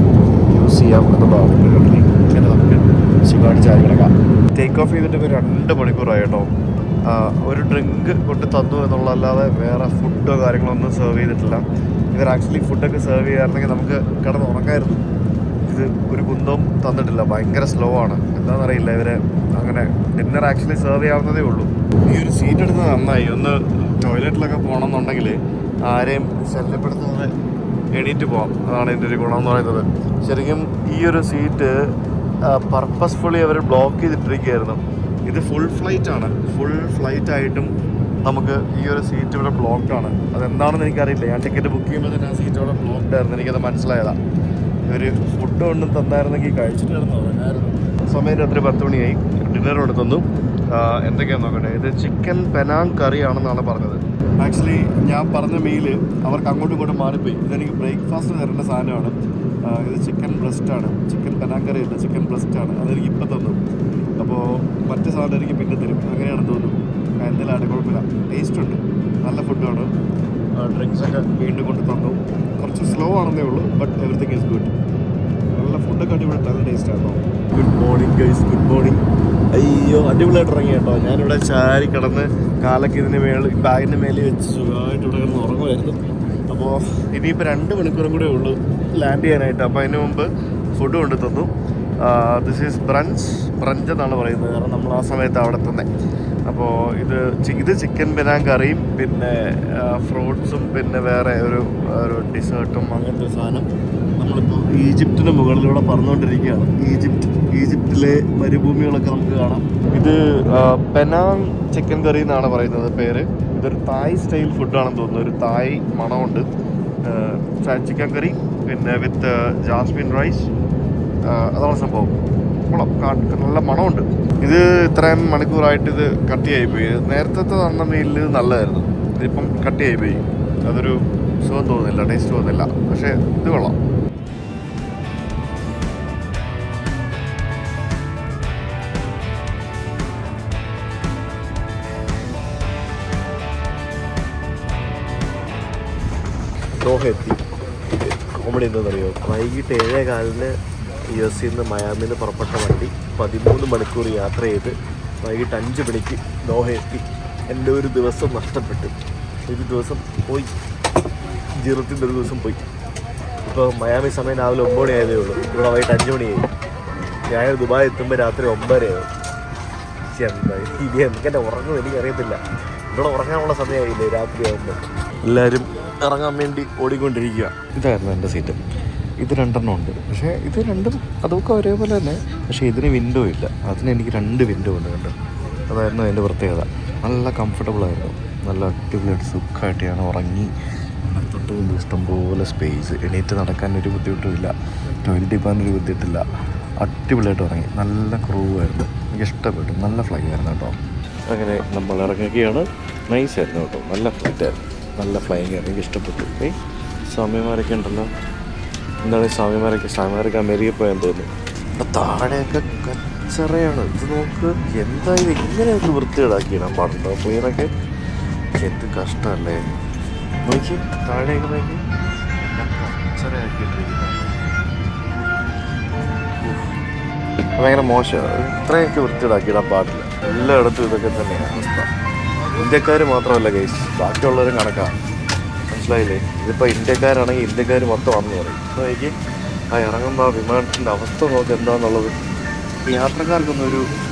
യൂസ് ചെയ്യാം എന്നുള്ളതാണ്. ഇപ്പോൾ കണ്ടില്ലേ, ഇങ്ങനെ നമുക്ക് സുഖമായിട്ട് ചാരി കിടക്കാം. ടേക്ക് ഓഫ് ചെയ്തിട്ട് ഇപ്പോൾ 2 മണിക്കൂറായി കേട്ടോ. ഒരു ഡ്രിങ്ക് കൊണ്ട് തന്നു എന്നുള്ളതല്ലാതെ വേറെ ഫുഡോ കാര്യങ്ങളോ ഒന്നും സെർവ് ചെയ്തിട്ടില്ല. ഇവർ ആക്ച്വലി ഫുഡൊക്കെ സെർവ് ചെയ്യാറുണ്ടെങ്കിൽ നമുക്ക് കിടന്ന് ഉറങ്ങായിരുന്നു. ഇത് ഒരു കുന്തവും തന്നിട്ടില്ല, ഭയങ്കര സ്ലോ ആണ്. എന്താണെന്നറിയില്ല, ഇവർ അങ്ങനെ ഡിന്നർ ആക്ച്വലി സെർവ് ചെയ്യാവുന്നതേ ഉള്ളൂ. ഈ ഒരു സീറ്റ് എടുത്ത് നന്നായി. ഒന്ന് ടോയ്ലറ്റിലൊക്കെ പോകണമെന്നുണ്ടെങ്കിൽ ആരെയും ശല്യപ്പെടുത്താതെ എണീറ്റ് പോകാം. അതാണ് ഇതിൻ്റെ ഒരു ഗുണം എന്ന് പറയുന്നത്. ശരിക്കും ഈ ഒരു സീറ്റ് പർപ്പസ്ഫുള്ളി അവർ ബ്ലോക്ക് ചെയ്തിട്ടിരിക്കുകയായിരുന്നു. ഇത് ഫുൾ ഫ്ലൈറ്റാണ്. ഫുൾ ഫ്ലൈറ്റായിട്ടും നമുക്ക് ഈ ഒരു സീറ്റ് ഇവിടെ ബ്ലോക്കാണ്. അതെന്താണെന്ന് എനിക്കറിയില്ല. ഞാൻ ടിക്കറ്റ് ബുക്ക് ചെയ്യുമ്പോൾ തന്നെ ആ സീറ്റ് അവിടെ ബ്ലോക്ക്ഡ് ആയിരുന്നു. എനിക്കത് മനസ്സിലായതാണ്. ഇവർ ഫുഡ് ഒന്നും തന്നായിരുന്നെങ്കിൽ കഴിച്ചിട്ട് കിടന്നു ഉറങ്ങായിരുന്നു. സമയം രാത്രി 10 മണിയായി. ഡിന്നർ ഇവിടെ തന്നു. എന്തൊക്കെയാണെന്ന് നോക്കട്ടെ. ഇത് ചിക്കൻ പെനാങ് കറിയാണെന്നാണ് പറഞ്ഞത്. ആക്ച്വലി ഞാൻ പറഞ്ഞ മീല് അവർക്ക് അങ്ങോട്ടും ഇങ്ങോട്ടും മാറിപ്പോയി. ഇതെനിക്ക് ബ്രേക്ക്ഫാസ്റ്റ് തരേണ്ട സാധനമാണ്. ഇത് ചിക്കൻ ബ്രസ്റ്റാണ്. ചിക്കൻ പെനാങ് കറി അല്ല, ചിക്കൻ ബ്രസ്റ്റാണ്. അതെനിക്ക് ഇപ്പം തന്നു. അപ്പോൾ മറ്റു സാധനം എനിക്ക് പിന്നെ തരും. അങ്ങനെയാണെന്ന് തോന്നുന്നു. എന്തെങ്കിലും കുഴപ്പമില്ല, ടേസ്റ്റ് ഉണ്ട്, നല്ല ഫുഡാണ്. ഡ്രിങ്ക്സൊക്കെ വീണ്ടും കൊണ്ട് തന്നു. കുറച്ച് സ്ലോ ആണെന്നേ ഉള്ളൂ, ബട്ട് എവറിത്തിങ് ഈസ് ഗുഡ്. നല്ല ഫുഡൊക്കെ അടിപൊളി, നല്ല ടേസ്റ്റാണോ. Good morning guys, good morning. അയ്യോ, അടിപൊളിയായിട്ട് ഇറങ്ങി കേട്ടോ. ഞാനിവിടെ ചാരി കിടന്ന് കാലൊക്കെ ഇതിന് മേളിൽ ബാഗിൻ്റെ മേലിൽ വെച്ച് സുഖമായിട്ട് ഇവിടെ കിടന്ന് ഉറങ്ങുമായിരുന്നു. അപ്പോൾ ഇനിയിപ്പോൾ 2 മണിക്കൂറും കൂടെ ഉള്ളൂ ലാൻഡ് ചെയ്യാനായിട്ട്. അപ്പോൾ അതിന് മുമ്പ് ഫുഡ് കൊണ്ട് തന്നു. ദിസ് ഈസ് ബ്രഞ്ച് എന്നാണ് പറയുന്നത്, കാരണം നമ്മൾ ആ സമയത്ത് അവിടെ തന്നെ. അപ്പോൾ ഇത് ചിക്കൻ പെനാങ് കറിയും പിന്നെ ഫ്രൂട്ട്സും പിന്നെ വേറെ ഒരു ഡിസേർട്ടും അങ്ങനത്തെ സാധനം. നമ്മളിപ്പോൾ ഈജിപ്തിന് മുകളിലൂടെ പറന്നുകൊണ്ടിരിക്കുകയാണ്. ഈജിപ്തിലെ മരുഭൂമികളൊക്കെ നമുക്ക് കാണാം. ഇത് പെനാങ് ചിക്കൻ കറി എന്നാണ് പറയുന്നത് പേര്. ഇതൊരു തായ് സ്റ്റൈൽ ഫുഡാണെന്ന് തോന്നുന്നു. ഒരു തായ് മണമുണ്ട്. ചിക്കൻ കറി പിന്നെ വിത്ത് ജാസ്മിൻ റൈസ്, അതാണ് സംഭവം. നല്ല മണമുണ്ട്. ഇത് ഇത്രയും മണിക്കൂറായിട്ട് ഇത് കട്ടിയായിപ്പോയി. നേരത്തെ തന്ന മീലിൽ നല്ലതായിരുന്നു. ഇതിപ്പം കട്ടിയായിപ്പോയി. അതൊരു സുഖം തോന്നുന്നില്ല, ടേസ്റ്റ് തോന്നുന്നില്ല. പക്ഷേ ഇത് കൊള്ളാം. ദോഹ എത്തി. കോമഡി എന്താണെന്നറിയോ, വൈകിട്ട് 7:15 US നിന്ന് മയാമിന്ന് പുറപ്പെട്ട വണ്ടി 13 മണിക്കൂർ യാത്ര ചെയ്ത് വൈകിട്ട് 5 മണിക്ക് ദോഹ എത്തി. എൻ്റെ ഒരു ദിവസം നഷ്ടപ്പെട്ടു. ഒരു ദിവസം പോയി, ജീവിതത്തിൻ്റെ ഒരു ദിവസം പോയി. ഇപ്പോൾ മയാമി സമയം രാവിലെ 9 മണി ആയതേ ഉള്ളൂ. ഇവിടെ വൈകിട്ട് 5 മണിയായി. ഞാൻ ദുബായ് എത്തുമ്പോൾ രാത്രി 9 ആവും. എന്താ ഇനി എങ്ങനെ ഉറങ്ങും എനിക്കറിയത്തില്ല. ഇവിടെ ഉറങ്ങാനുള്ള സമയമായില്ലേ രാത്രി ആകുമ്പോൾ. എല്ലാവരും ഇറങ്ങാൻ വേണ്ടി ഓടിക്കൊണ്ടിരിക്കുക. ഇതായിരുന്നു എൻ്റെ സീറ്റ്. ഇത് 2 ഉണ്ട്. പക്ഷേ ഇത് രണ്ടും അതൊക്കെ ഒരേപോലെ തന്നെ. പക്ഷേ ഇതിന് വിൻഡോ ഇല്ല. അതിന് എനിക്ക് 2 വിൻഡോ ഉണ്ട് കണ്ടോ. അതായിരുന്നു അതിൻ്റെ പ്രത്യേകത. നല്ല കംഫർട്ടബിളായിരുന്നു. നല്ല അടിപൊളിയായിട്ട് സുഖമായിട്ട് ഞാൻ ഉറങ്ങി. തൊട്ട് മുമ്പ് ഇഷ്ടംപോലെ സ്പേസ്. എണീറ്റ് നടക്കാൻ ഒരു ബുദ്ധിമുട്ടുമില്ല. ടോയ്ലറ്റിൽ പോകാനൊരു ബുദ്ധിമുട്ടില്ല. അടിപൊളിയായിട്ട് ഉറങ്ങി. നല്ല ക്രൂ ആയിരുന്നു. എനിക്ക് ഇഷ്ടപ്പെട്ടു. നല്ല ഫ്ലൈ ആയിരുന്നു കേട്ടോ. അങ്ങനെ നമ്മൾ ഇറങ്ങുകയാണ്. നൈസായിരുന്നു കേട്ടോ. നല്ല ഫ്ലൈറ്റായിരുന്നു. നല്ല ഫ്ലൈയിങ് ആയിരുന്നു. എനിക്ക് ഇഷ്ടപ്പെട്ടു. സ്വാമിമാരൊക്കെ ഉണ്ടല്ലോ. എന്താണ് സ്വാമിമാരൊക്കെ അമേരിക്കയിൽ പോയാൽ തോന്നുന്നു. അപ്പം താഴെയൊക്കെ കച്ചറയാണ്. ഇത് നോക്ക്, എന്താ ഇത് ഇങ്ങനെയൊക്കെ വൃത്തികേടാക്കിയിടാൻ പാടുണ്ടോ പോയതൊക്കെ. എന്ത് കഷ്ടമല്ലേ. നോക്കി താഴെയൊക്കെ നോക്കി കച്ചറയാക്കിയിട്ടിരിക്കുന്നത്. ഭയങ്കര മോശമാണ്. ഇത്രയൊക്കെ വൃത്തികേടാക്കിയിടാൻ പാടില്ല. എല്ലായിടത്തും ഇതൊക്കെ തന്നെയാണ് അവസ്ഥ. ഇന്ത്യക്കാർ മാത്രമല്ല ഗൈസ്, ബാക്കിയുള്ളവരും കണക്കാണ്. മനസ്സിലായില്ലേ. ഇതിപ്പോൾ ഇന്ത്യക്കാരാണെങ്കിൽ ഇന്ത്യക്കാർ മൊത്തം വന്നു പറയും. അപ്പോൾ എനിക്ക് ആ ഇറങ്ങുമ്പോൾ ആ വിമാനത്തിൻ്റെ അവസ്ഥ നോക്ക് എന്താണെന്നുള്ളത്. യാത്രക്കാർക്കൊന്നും ഒരു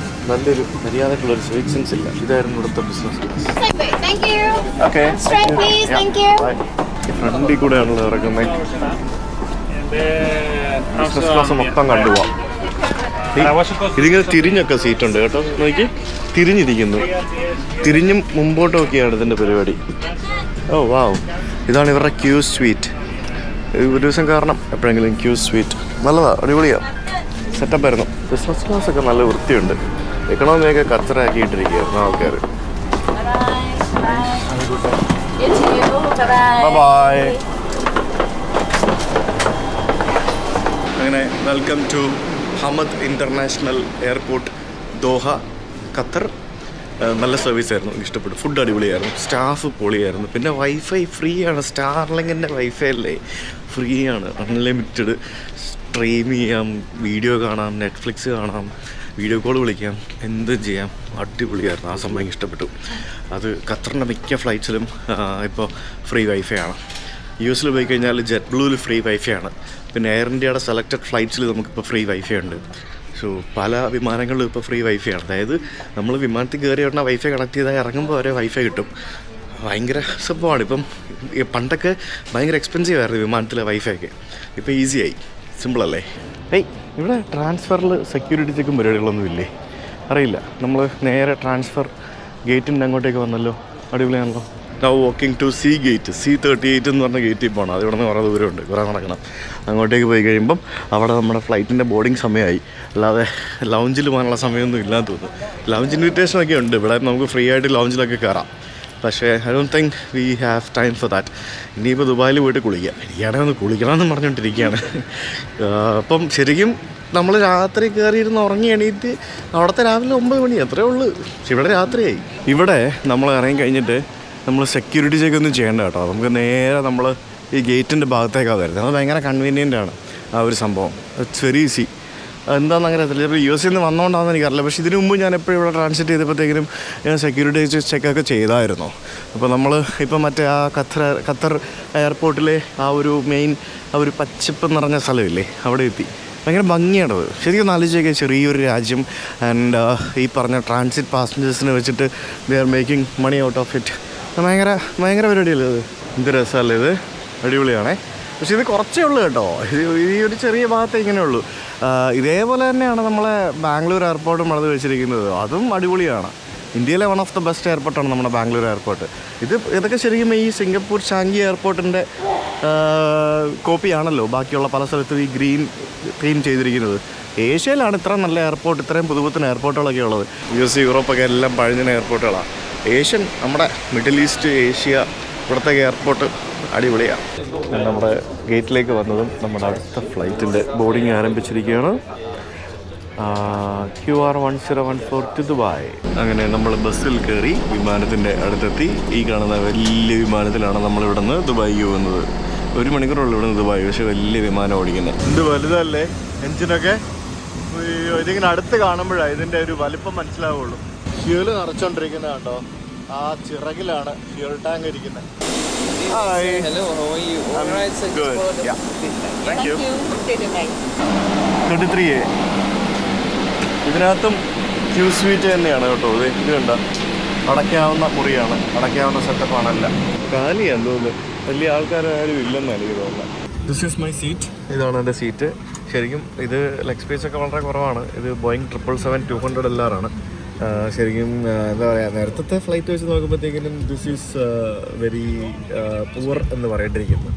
നല്ലൊരു മര്യാദക്കുള്ളൊരു സിവിക് സെൻസ് ഇല്ല. ഇതായിരുന്നു ഇവിടുത്തെ business class. Thank you. Okay, Straight please. Thank you. ഫ്രണ്ടിൽ കൂടെയാണല്ലോ ഇറങ്ങുന്നത്. ബിസിനസ് ക്ലാസ് മൊത്തം കണ്ടുപോവാം. ഇതിങ്ങനെ തിരിഞ്ഞൊക്കെ സീറ്റുണ്ട് കേട്ടോ. നോക്കി തിരിഞ്ഞിരിക്കുന്നു. തിരിഞ്ഞും മുമ്പോട്ടും ഒക്കെയാണ് ഇതിൻ്റെ പരിപാടി. ഓ വാവ്, ഇതാണ് ഇവരുടെ ക്യൂ സ്വീറ്റ്. ഒരു ദിവസം കാരണം എപ്പോഴെങ്കിലും ക്യൂ സ്വീറ്റ് നല്ലതാണ്, അടിപൊളിയാണ്, സെറ്റപ്പ് ആയിരുന്നു. ബിസിനസ് ക്ലാസ്സൊക്കെ നല്ല വൃത്തിയുണ്ട്. എക്കണോമിയൊക്കെ കച്ചറാക്കിയിട്ടിരിക്കുകയായിരുന്നു ആൾക്കാർ. ബൈ. അങ്ങനെ welcome to Hamad international airport, Doha, Qatar. നല്ല സർവീസായിരുന്നു, എനിക്ക് ഇഷ്ടപ്പെട്ടു. ഫുഡ് അടിപൊളിയായിരുന്നു, സ്റ്റാഫ് പൊളിയായിരുന്നു. പിന്നെ വൈഫൈ ഫ്രീ ആണ്. സ്റ്റാർലിങ്കിൻ്റെ വൈഫൈ അല്ലേ, ഫ്രീ ആണ്, അൺലിമിറ്റഡ്. സ്ട്രീം ചെയ്യാം, വീഡിയോ കാണാം, നെറ്റ്ഫ്ലിക്സ് കാണാം, വീഡിയോ കോൾ വിളിക്കാം, എന്തും ചെയ്യാം. അടിപൊളിയായിരുന്നു. ആ സംഭവം എനിക്ക് ഇഷ്ടപ്പെട്ടു. അത് ഖത്തറിൻ്റെ മിക്ക ഫ്ലൈറ്റ്സിലും ഇപ്പോൾ ഫ്രീ വൈഫൈ ആണ്. US പോയി കഴിഞ്ഞാൽ ജെറ്റ് ബ്ലൂവിൽ ഫ്രീ വൈഫൈ ആണ്. പിന്നെ എയർ ഇന്ത്യയുടെ സെലക്റ്റഡ് ഫ്ലൈറ്റ്സിൽ നമുക്കിപ്പോൾ ഫ്രീ വൈഫൈ ഉണ്ട്. സോ പല വിമാനങ്ങളിലും ഇപ്പോൾ ഫ്രീ വൈഫൈ ആണ്. അതായത് നമ്മൾ വിമാനത്തിൽ കയറി ഉടനെ വൈഫൈ കണക്ട് ചെയ്താൽ ഇറങ്ങുമ്പോൾ വരെ വൈഫൈ കിട്ടും. ഭയങ്കര സംഭവമാണ്. ഇപ്പം പണ്ടൊക്കെ ഭയങ്കര എക്സ്പെൻസീവ് ആയിരുന്നു വിമാനത്തിലെ വൈഫൈ ഒക്കെ. ഇപ്പോൾ ഈസിയായി, സിമ്പിളല്ലേ. ഇവിടെ ട്രാൻസ്ഫറിൽ സെക്യൂരിറ്റി ചെക്കും പരിപാടികളൊന്നും ഇല്ലേ? അറിയില്ല. നമ്മൾ നേരെ ട്രാൻസ്ഫർ ഗേറ്റിൻ്റെ അങ്ങോട്ടേക്ക് വന്നല്ലോ. അടിപൊളിയാണല്ലോ. Now walking to C gate, C38 എന്ന് പറഞ്ഞ ഗേറ്റിൽ പോകണം. അത് ഇവിടെ നിന്ന് കുറേ ദൂരമുണ്ട്, കുറേ നടക്കണം. അങ്ങോട്ടേക്ക് പോയി കഴിയുമ്പം അവിടെ നമ്മുടെ ഫ്ലൈറ്റിൻ്റെ ബോർഡിങ് സമയമായി. അല്ലാതെ ലൗഞ്ചിൽ പോകാനുള്ള സമയമൊന്നും ഇല്ലാന്ന് തോന്നുന്നു. ലൗഞ്ച് ഇൻവിറ്റേഷനൊക്കെ ഉണ്ട് ഇവിടെ, നമുക്ക് ഫ്രീ ആയിട്ട് ലൗഞ്ചിലൊക്കെ കയറാം. പക്ഷേ I don't think we have time for that. ഇനിയിപ്പോൾ ദുബായിൽ പോയിട്ട് കുളിക്കാം. എനിക്കാണെങ്കിൽ ഒന്ന് കുളിക്കണമെന്ന് പറഞ്ഞുകൊണ്ടിരിക്കുകയാണ്. അപ്പം ശരിക്കും നമ്മൾ രാത്രി കയറിയിരുന്ന് ഉറങ്ങി എണീറ്റ് അവിടുത്തെ രാവിലെ 9 മണി അത്രേ ഉള്ളൂ. പക്ഷെ ഇവിടെ രാത്രിയായി. ഇവിടെ നമ്മൾ ഇറങ്ങി കഴിഞ്ഞിട്ട് നമ്മൾ സെക്യൂരിറ്റി ചെക്ക് ഒന്നും ചെയ്യേണ്ട കേട്ടോ. നമുക്ക് നേരെ നമ്മൾ ഈ ഗേറ്റിൻ്റെ ഭാഗത്തേക്കാണ് വരുന്നത്. അത് ഭയങ്കര കൺവീനിയൻ്റ് ആണ് ആ ഒരു സംഭവം. It's very easy. എന്താണെന്ന് അങ്ങനെ അറിയത്തില്ല. ഇപ്പോൾ US നിന്ന് വന്നുകൊണ്ടാണെന്ന് എനിക്കറിയില്ല. പക്ഷേ ഇതിനു മുമ്പ് ഞാൻ എപ്പോഴും ഇവിടെ ട്രാൻസിറ്റ് ചെയ്തപ്പോഴത്തേക്കിനും ഞാൻ സെക്യൂരിറ്റി ചെക്കൊക്കെ ചെയ്തായിരുന്നു. അപ്പോൾ നമ്മൾ ഇപ്പം മറ്റേ ആ ഖത്തർ എയർപോർട്ടിലെ ആ ഒരു മെയിൻ ആ ഒരു പച്ചപ്പ് നിറഞ്ഞ സ്ഥലമില്ലേ, അവിടെ എത്തി. ഭയങ്കര ഭംഗിയാണത്. ശരിക്കും ആലോചിച്ചൊക്കെ ചെറിയൊരു രാജ്യം. ആൻഡ് ഈ പറഞ്ഞ ട്രാൻസിറ്റ് പാസഞ്ചേഴ്സിനെ വെച്ചിട്ട് they are making money out of it. ഭയങ്കര പരിപാടിയല്ലേ ഇത്. എന്ത് രസമല്ലേ ഇത്, അടിപൊളിയാണേ. പക്ഷേ ഇത് കുറച്ചേ ഉള്ളൂ കേട്ടോ. ഈ ഒരു ചെറിയ ഭാഗത്തേ ഇങ്ങനെ ഉള്ളൂ. ഇതേപോലെ തന്നെയാണ് നമ്മളെ ബാംഗ്ലൂർ എയർപോർട്ടും പണിത് വെച്ചിരിക്കുന്നത്. അതും അടിപൊളിയാണ്. ഇന്ത്യയിലെ വൺ ഓഫ് ദ ബെസ്റ്റ് എയർപോർട്ടാണ് നമ്മുടെ ബാംഗ്ലൂർ എയർപോർട്ട്. ഇതൊക്കെ ശരിക്കും ഈ സിംഗപ്പൂർ ഷാങ്കി എയർപോർട്ടിൻ്റെ കോപ്പിയാണല്ലോ ബാക്കിയുള്ള പല സ്ഥലത്തും ഈ ഗ്രീൻ പെയിൻറ്റ് ചെയ്തിരിക്കുന്നത്. ഏഷ്യയിലാണ് ഇത്ര നല്ല എയർപോർട്ട്, ഇത്രയും പുതുപുത്തൻ എയർപോർട്ടുകളൊക്കെ ഉള്ളത്. US, യൂറോപ്പൊക്കെ എല്ലാം പഴഞ്ഞ എയർപോർട്ടുകളാണ്. ഏഷ്യൻ, നമ്മുടെ മിഡിൽ ഈസ്റ്റ്, ഏഷ്യ, ഇവിടുത്തെ എയർപോർട്ട് അടിപൊളിയാണ്. നമ്മുടെ ഗേറ്റിലേക്ക് വന്നതും നമ്മുടെ അടുത്ത ഫ്ലൈറ്റിൻ്റെ ബോർഡിങ് ആരംഭിച്ചിരിക്കുകയാണ്. QR1014 to Dubai. അങ്ങനെ നമ്മൾ ബസ്സിൽ കയറി വിമാനത്തിൻ്റെ അടുത്തെത്തി. ഈ കാണുന്ന വലിയ വിമാനത്തിലാണ് നമ്മളിവിടെ നിന്ന് ദുബായിക്ക് പോകുന്നത്. 1 മണിക്കൂറുള്ളൂ ഇവിടെ നിന്ന് ദുബായ്. പക്ഷേ വലിയ വിമാനം ഓടിക്കുന്നത്. എന്ത് വലുതല്ലേ എഞ്ചിനൊക്കെ. ഇതിങ്ങനെ അടുത്ത് കാണുമ്പോഴാണ് ഇതിൻ്റെ ഒരു വലിപ്പം മനസ്സിലാവുള്ളൂ. ഫ്യൂല് നിറച്ചോണ്ടിരിക്കുന്നത് കണ്ടോ, ആ ചിറകിലാണ് ഫ്യൂൽ ടാങ്ക് ഇരിക്കുന്നത്. Hi. Hello, how are you? All right, so Good. Yeah. Thank you. 23. 23A. ഇതിനകത്തും ക്യൂ സ്വീറ്റ് തന്നെയാണ് കേട്ടോ. ഇത് കണ്ട അടയ്ക്കാവുന്ന മുറിയാണ്, അടയ്ക്കാവുന്ന സെറ്റപ്പാണല്ല. കാലിയാന്ന് തോന്നുന്നു, വലിയ ആൾക്കാരും ഇല്ലെന്നാണ് എനിക്ക് തോന്നുന്നത്. This is my seat. ഇതാണ് എൻ്റെ സീറ്റ്. ശരിക്കും ഇത് ലെഗ് സ്പേസ് ഒക്കെ വളരെ കുറവാണ്. ഇത് Boeing 777-200 LR ആണ്. ശരിക്കും എന്താ പറയുക, നേരത്തെ ഫ്ലൈറ്റ് വെച്ച് നോക്കുമ്പോഴത്തേക്കിനും ദിസ് ഈസ് വെരി പുവർ എന്ന് പറയേണ്ടിയിരിക്കുന്നു.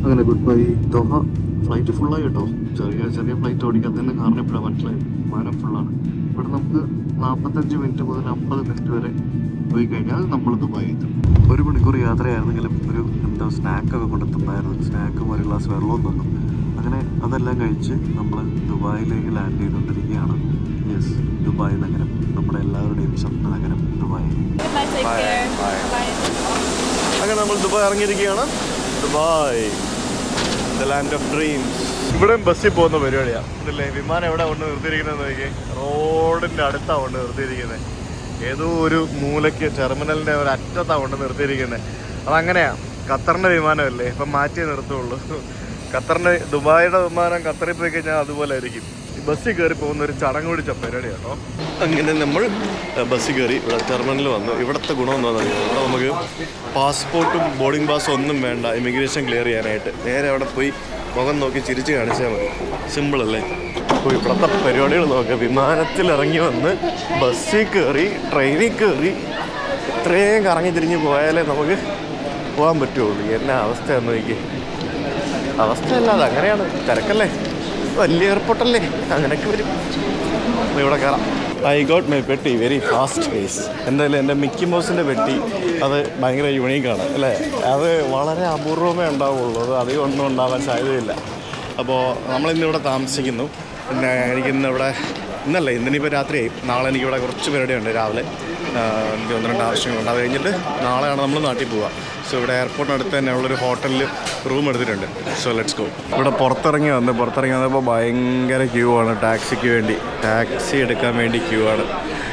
അങ്ങനെ ഗുഡ് ബൈ ദോഹ. ഫ്ലൈറ്റ് ഫുള്ളായി കേട്ടോ. ചെറിയ ഫ്ലൈറ്റ് ഓടിക്കാൻ തന്നെ കാരണം ഇപ്പോഴാണ് മനസ്സിലായി, വിമാനം ഫുള്ളാണ്. ഇവിടെ നമുക്ക് 45 മിനിറ്റ് മുതൽ 50 മിനിറ്റ് വരെ പോയി കഴിഞ്ഞാൽ നമ്മൾ ദുബായി എത്തും. 1 മണിക്കൂർ യാത്രയായിരുന്നെങ്കിലും ഒരു സ്നാക്കൊക്കെ കൊണ്ടെത്തുന്നായിരുന്നു. സ്നാക്കും ഒരു ഗ്ലാസ് വെള്ളവും തന്നു. അങ്ങനെ അതെല്ലാം കഴിച്ച് നമ്മൾ ദുബായിലേക്ക് ലാൻഡ് ചെയ്തുകൊണ്ടിരിക്കുകയാണ്. യെസ്, ദുബായ് നഗരം, നമ്മുടെ എല്ലാവരുടെയും സ്വപ്ന നഗരം ദുബായ്. അങ്ങനെ നമ്മൾ ദുബായ് ഇറങ്ങിയിരിക്കുകയാണ്. Dubai, the land of dreams. ഇവിടെയും ബസ്സിൽ പോകുന്ന പരിപാടിയാണ്. ഇതല്ലേ വിമാനം എവിടെ കൊണ്ട് നിർത്തിയിരിക്കുന്നത് നോക്കി, റോഡിൻ്റെ അടുത്താണ് കൊണ്ട് നിർത്തിയിരിക്കുന്നത്. ഏതോ ഒരു മൂലയ്ക്ക് ടെർമിനലിൻ്റെ ഒരു അറ്റത്താണ് കൊണ്ട് നിർത്തിയിരിക്കുന്നത്. അതങ്ങനെയാണ്, ഖത്തറിൻ്റെ വിമാനമല്ലേ, ഇപ്പം മാറ്റിയേ നിർത്തുള്ളൂ. ഖത്തറിൻ്റെ ദുബായിയുടെ വിമാനം ഖത്തറിൽ പോയി കഴിഞ്ഞാൽ അതുപോലെ ആയിരിക്കും. ബസ്സിൽ കയറി പോകുന്ന ഒരു ചടങ്ങ് പിടിച്ച പരിപാടി കേട്ടോ. അങ്ങനെ നമ്മൾ ബസ്സിൽ കയറി ഇവിടെ ടെർമിനൽ വന്നു. ഇവിടുത്തെ ഗുണം എന്താണെന്ന് അറിയാം, ഇവിടെ നമുക്ക് പാസ്പോർട്ടും ബോർഡിംഗ് പാസും ഒന്നും വേണ്ട ഇമിഗ്രേഷൻ ക്ലിയർ ചെയ്യാനായിട്ട്. നേരെ അവിടെ പോയി മുഖം നോക്കി ചിരിച്ച് കാണിച്ചാൽ മതി. സിമ്പിളല്ലേ. അപ്പോൾ ഇവിടുത്തെ പരിപാടികൾ നോക്കുക. വിമാനത്തിൽ ഇറങ്ങി വന്ന് ബസ്സിൽ കയറി, ട്രെയിനിൽ കയറി, ഇത്രയും കറങ്ങി തിരിഞ്ഞ് പോയാലേ നമുക്ക് പോകാൻ പറ്റുള്ളൂ. എന്നാ അവസ്ഥയാണെന്ന് നോക്കി. അവസ്ഥയല്ലാതെ അങ്ങനെയാണ്, തിരക്കല്ലേ, വലിയ എയർപോർട്ടല്ലേ, അങ്ങനെയൊക്കെ വരും. ഇവിടെ കയറാം. ഐ ഗോട്ട് മൈ പെട്ടി വെരി ഫാസ്റ്റ് പേസ്. എന്തായാലും എൻ്റെ മിക്കി മൗസിൻ്റെ പെട്ടി അത് ഭയങ്കര യുണീക്കാണ് അല്ലേ. അത് വളരെ അപൂർവമേ ഉണ്ടാവുള്ളൂ, അത് അധികം ഒന്നും ഉണ്ടാവാൻ സാധ്യതയില്ല. അപ്പോൾ നമ്മളിന്നിവിടെ താമസിക്കുന്നു. പിന്നെ എനിക്കിന്നിവിടെ ഇന്നിപ്പോൾ രാത്രിയായി. നാളെ എനിക്കിവിടെ കുറച്ച് പരിപാടിയുണ്ട്. രാവിലെ എനിക്ക് 1-2 ആവശ്യങ്ങളുണ്ട്. അത് കഴിഞ്ഞിട്ട് നാളെയാണ് നമ്മൾ നാട്ടിൽ പോവുക. സോ ഇവിടെ എയർപോർട്ടിനടുത്ത് തന്നെ ഉള്ളൊരു ഹോട്ടലിൽ റൂം എടുത്തിട്ടുണ്ട്. So let's go. ഇവിടെ പുറത്തിറങ്ങി വന്നപ്പോൾ ഭയങ്കര ക്യൂ ആണ് ടാക്സിക്ക് വേണ്ടി. ടാക്സി എടുക്കാൻ വേണ്ടി ക്യൂ ആണ്.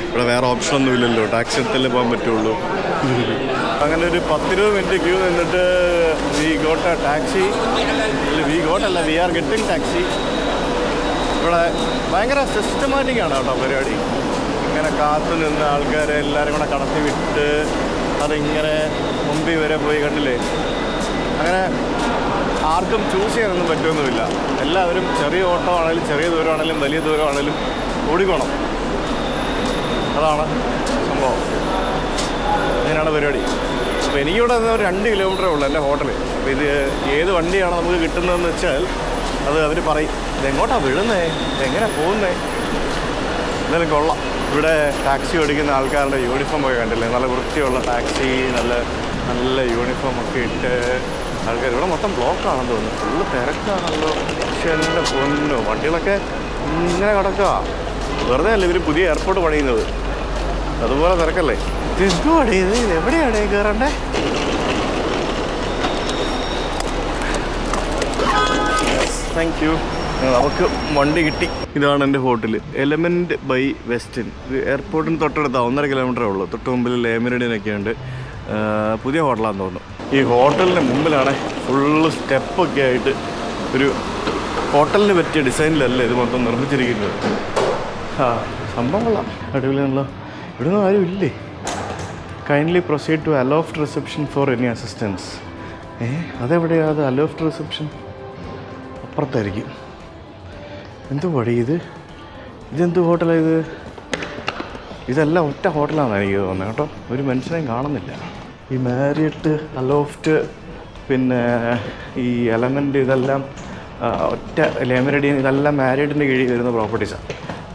ഇവിടെ വേറെ ഓപ്ഷനൊന്നും ഇല്ലല്ലോ, ടാക്സി എടുത്തല്ലേ പോകാൻ പറ്റുള്ളൂ. അങ്ങനെ ഒരു 10-20 മിനിറ്റ് ക്യൂ നിന്നിട്ട് വി ആർ ഗെറ്റിംഗ് ടാക്സി. ഇവിടെ ഭയങ്കര സിസ്റ്റമാറ്റിക്കാണ് കേട്ടോ പരിപാടി. ഇങ്ങനെ കാത്തു നിന്ന് ആൾക്കാരെ എല്ലാവരും കൂടെ കടത്തി വിട്ട് അതിങ്ങനെ മുമ്പിൽ വരെ പോയി, കണ്ടില്ലേ? അങ്ങനെ ആർക്കും ചൂസ് ചെയ്യാനൊന്നും പറ്റുമൊന്നുമില്ല. എല്ലാവരും ചെറിയ ഓട്ടോ ആണെങ്കിലും ചെറിയ ദൂരമാണെങ്കിലും വലിയ ദൂരമാണെങ്കിലും ഓടിക്കോണം. അതാണ് സംഭവം. അങ്ങനെയാണ് പരിപാടി. അപ്പോൾ എനിക്കിവിടെ നിന്ന് 2 കിലോമീറ്ററേ ഉള്ളൂ എൻ്റെ ഹോട്ടൽ. അപ്പോൾ ഇത് ഏത് വണ്ടിയാണ് നമുക്ക് കിട്ടുന്നതെന്ന് വെച്ചാൽ അത് അവർ പറയും. ഇതെങ്ങോട്ടാണ് വിടുന്നേ, ഇതെങ്ങനെ പോകുന്നേ. എന്തായാലും കൊള്ളാം. ഇവിടെ ടാക്സി ഓടിക്കുന്ന ആൾക്കാരുടെ യൂണിഫോം ഒക്കെ കണ്ടില്ലേ? നല്ല വൃത്തിയുള്ള ടാക്സി, നല്ല യൂണിഫോം ഒക്കെ ഇട്ട് ആൾക്കാർ. ഇവിടെ മൊത്തം ബ്ലോക്കാണെന്ന് തോന്നുന്നു, ഫുള്ള് തിരക്കാണല്ലോ. പക്ഷേ എൻ്റെ പൊന്നോ, വണ്ടികളൊക്കെ ഇങ്ങനെ കിടക്കുക. വെറുതെ അല്ല ഇവർ പുതിയ എയർപോർട്ട് പണിയുന്നത്, അതുപോലെ തിരക്കല്ലേ. ഇതെന്തുവാടേ ഇത്? എവിടെയാണേ കയറണ്ടേ? Thank you. നമുക്ക് വണ്ടി കിട്ടി. ഇതാണ് എൻ്റെ ഹോട്ടൽ, എലമെൻറ്റ് ബൈ വെസ്റ്റൻ. ഇത് എയർപോർട്ടിന് തൊട്ടടുത്താണ്, 1.5 കിലോമീറ്ററേ ഉള്ളൂ. തൊട്ട് മുമ്പിൽ ലേമിനഡിനൊക്കെ ഉണ്ട്. പുതിയ ഹോട്ടലാണെന്ന് തോന്നുന്നു. ഈ ഹോട്ടലിൻ്റെ മുമ്പിലാണ് ഫുള്ള് സ്റ്റെപ്പൊക്കെ ആയിട്ട് ഒരു ഹോട്ടലിന് പറ്റിയ ഡിസൈനിലല്ല ഇത് മൊത്തം നിർമ്മിച്ചിരിക്കുന്നത്. സംഭവം കൊള്ളാം, അടിപൊളിയാണല്ലോ. ഇവിടുന്ന് ആരും ഇല്ലേ? Kindly proceed to Aloft reception for any assistance. അതെവിടെയാണ് അത്? അലോഫ്റ്റ് റിസപ്ഷൻ അപ്പുറത്തായിരിക്കും. എന്ത് വഴി ഇത്? ഇതെന്ത് ഹോട്ടലാണ് ഇത്? ഇതെല്ലാം ഒറ്റ ഹോട്ടലാണെന്ന് എനിക്ക് തോന്നുന്നത് കേട്ടോ. ഒരു മനുഷ്യനെയും കാണുന്നില്ല. ഈ മാരിയറ്റ്, അലോഫ്റ്റ്, പിന്നെ ഈ എലമെൻറ്റ്, ഇതെല്ലാം ഒറ്റ ലേമരഡിയൻ, ഇതെല്ലാം മാരിയറ്റിൻ്റെ കീഴിൽ വരുന്ന പ്രോപ്പർട്ടീസാണ്.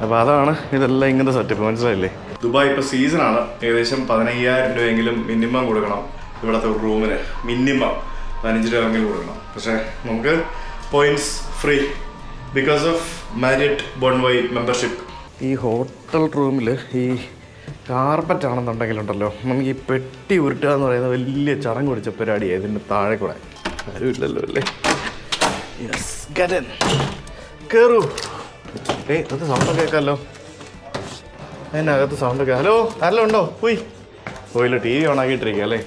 അപ്പോൾ അതാണ് ഇതെല്ലാം ഇങ്ങനത്തെ സെറ്റപ്പ്, മനസ്സിലായില്ലേ? ദുബായ് ഇപ്പോൾ സീസണാണ്. ഏകദേശം 15,000 രൂപയെങ്കിലും മിനിമം കൊടുക്കണം ഇവിടുത്തെ ഒരു റൂമിന്. മിനിമം 15 രൂപയെങ്കിലും കൊടുക്കണം. പക്ഷേ നമുക്ക് points free because of Marriott Bonvoy membership. ഈ ഹോട്ടൽ റൂമിൽ ഈ കാർപ്പറ്റ് ആണെന്നുണ്ടെങ്കിലുണ്ടല്ലോ, നമുക്ക് ഈ പെട്ടി ഉരുട്ടുക എന്ന് പറയുന്ന വലിയ ചടങ്ങ് പിടിച്ച പരിപാടിയാണ് ഇതിൻ്റെ താഴെ കൂടെ. ആരും ഇല്ലല്ലോ അല്ലേ? യെസ്, ഗെറ്റ് ഇൻ, കയറൂ. അത് സൗണ്ട് കേൾക്കാമല്ലോ. അതിനകത്ത് സൗണ്ട് ഒക്കെ. ഹലോ, ആരെല്ലാം ഉണ്ടോ? പോയില്ല, TV ഓൺ ആക്കിയിട്ടിരിക്കുക അല്ലേ?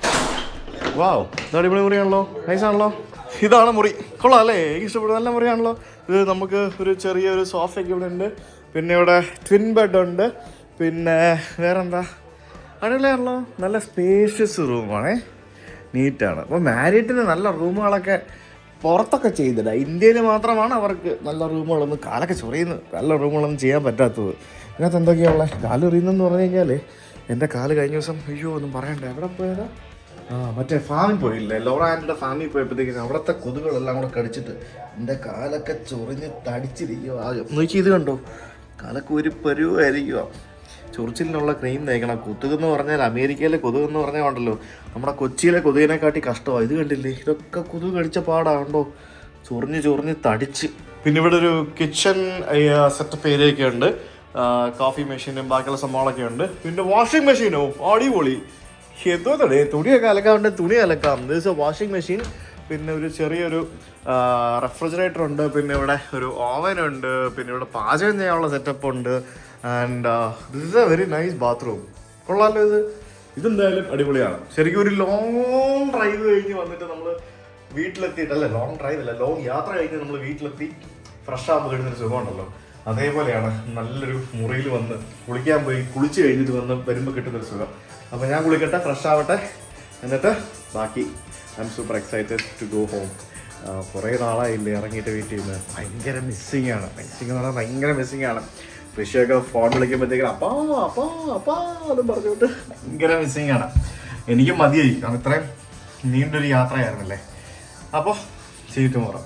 വാവ്, ഇത് അടിപൊളി മുറിയാണല്ലോ, നൈസാണല്ലോ. ഇതാണ് മുറി, കൊള്ളാം അല്ലേ? എനിക്ക് ഇഷ്ടപ്പെടും, നല്ല മുറിയാണല്ലോ. ഇത് നമുക്ക് ഒരു ചെറിയൊരു സോഫയൊക്കെ ഇവിടെ ഉണ്ട്. പിന്നെ ഇവിടെ ട്വിൻ ബെഡ് ഉണ്ട്. പിന്നെ വേറെന്താ, അടിപൊളിയാണല്ലോ. നല്ല സ്പേഷ്യസ് റൂമാണേ, നീറ്റാണ്. അപ്പോൾ മാരിയറ്റിന് നല്ല റൂമുകളൊക്കെ പുറത്തൊക്കെ ചെയ്തിടാം. ഇന്ത്യയിൽ മാത്രമാണ് അവർക്ക് നല്ല റൂമുകളൊന്നും, കാലൊക്കെ ചൊറിയുന്നത്, നല്ല റൂമുകളൊന്നും ചെയ്യാൻ പറ്റാത്തത്. ഇതിനകത്ത് എന്തൊക്കെയാണുള്ളത്? കാല് എറിയുന്നതെന്ന് പറഞ്ഞു കഴിഞ്ഞാൽ എൻ്റെ കാല് കഴിഞ്ഞ ദിവസം, അയ്യോ ഒന്നും പറയണ്ട, എവിടെ പോയതാ? മറ്റേ ഫാമിൽ പോയില്ലേ, ലോറാൻഡിൻ്റെ ഫാമിൽ പോയപ്പോഴത്തേക്കും അവിടുത്തെ കൊതുകുകളെല്ലാം കൂടെ കടിച്ചിട്ട് എൻ്റെ കാലൊക്കെ ചൊറിഞ്ഞ് തടിച്ചിരിക്കുക. നോക്കി, ഇത് കണ്ടോ, കാലൊക്കെ ഒരു പരുവായിരിക്കുക. ചൊറിച്ചിലിനുള്ള ക്രീം തേക്കണം. കൊതുകെന്ന് പറഞ്ഞാൽ അമേരിക്കയിലെ കൊതുകെന്ന് പറഞ്ഞാൽ ഉണ്ടല്ലോ, നമ്മുടെ കൊച്ചിയിലെ കൊതുകിനെക്കാട്ടി കഷ്ടമാണ്. ഇത് കണ്ടില്ലേ, ഇതൊക്കെ കൊതുക് കടിച്ച പാടാണ്ടോ, ചൊറിഞ്ഞ് തടിച്ച്. പിന്നെ ഇവിടെ ഒരു കിച്ചൺ സെറ്റപ്പ് ഏരിയയൊക്കെ ഉണ്ട്. കോഫി മെഷീനും ബാക്കിയുള്ള സംഭവങ്ങളൊക്കെ ഉണ്ട്. പിന്നെ വാഷിംഗ് മെഷീനോ, അടിപൊളി. എന്തോ തുണിയൊക്കെ അലക്കാറുണ്ട്, തുണി അലക്കാം. This washing machine. പിന്നെ ഒരു ചെറിയൊരു റെഫ്രിജറേറ്റർ ഉണ്ട്. പിന്നെ ഇവിടെ ഒരു ഓവനുണ്ട്. പിന്നെ ഇവിടെ പാചകം ചെയ്യാനുള്ള സെറ്റപ്പ് ഉണ്ട്. And this is A very nice bathroom. കൊള്ളാമല്ലോ ഇതെന്തായാലും അടിപൊളിയാണ്. ശരിക്കും ഒരു ലോങ് ഡ്രൈവ് കഴിഞ്ഞ് വന്നിട്ട് നമ്മൾ വീട്ടിലെത്തിയിട്ടല്ലേ, ലോങ് ഡ്രൈവ് അല്ല, ലോങ് യാത്ര കഴിഞ്ഞ് നമ്മൾ വീട്ടിലെത്തി ഫ്രഷ് ആകുമ്പോൾ കിട്ടുന്നൊരു സുഖമുണ്ടല്ലോ, അതേപോലെയാണ് നല്ലൊരു മുറിയിൽ വന്ന് കുളിക്കാൻ പോയി കുളിച്ച് കഴിഞ്ഞിട്ട് വന്ന് വരുമ്പോൾ കിട്ടുന്നൊരു സുഖം. അപ്പോൾ ഞാൻ കുളിക്കട്ടെ, ഫ്രഷ് ആവട്ടെ, എന്നിട്ട് ബാക്കി I'm super excited to go home. കുറേ നാളായില്ലേ ഇറങ്ങിയിട്ട് വെയിറ്റ് ചെയ്യുന്നത്. ഭയങ്കര മിസ്സിങ് ആണ്. മിസ്സിങ് എന്ന് പറഞ്ഞാൽ ഭയങ്കര മിസ്സിങ് ആണ്. ഋഷിയൊക്കെ ഫോൺ വിളിക്കുമ്പോഴത്തേക്കും അപ്പാ അതും പറഞ്ഞുകൊണ്ട് ഭയങ്കര മിസ്സിങ് ആണ്. എനിക്കും മതിയായി, കാരണം ഇത്രയും നീണ്ടൊരു യാത്രയായിരുന്നല്ലേ. അപ്പോൾ see you tomorrow.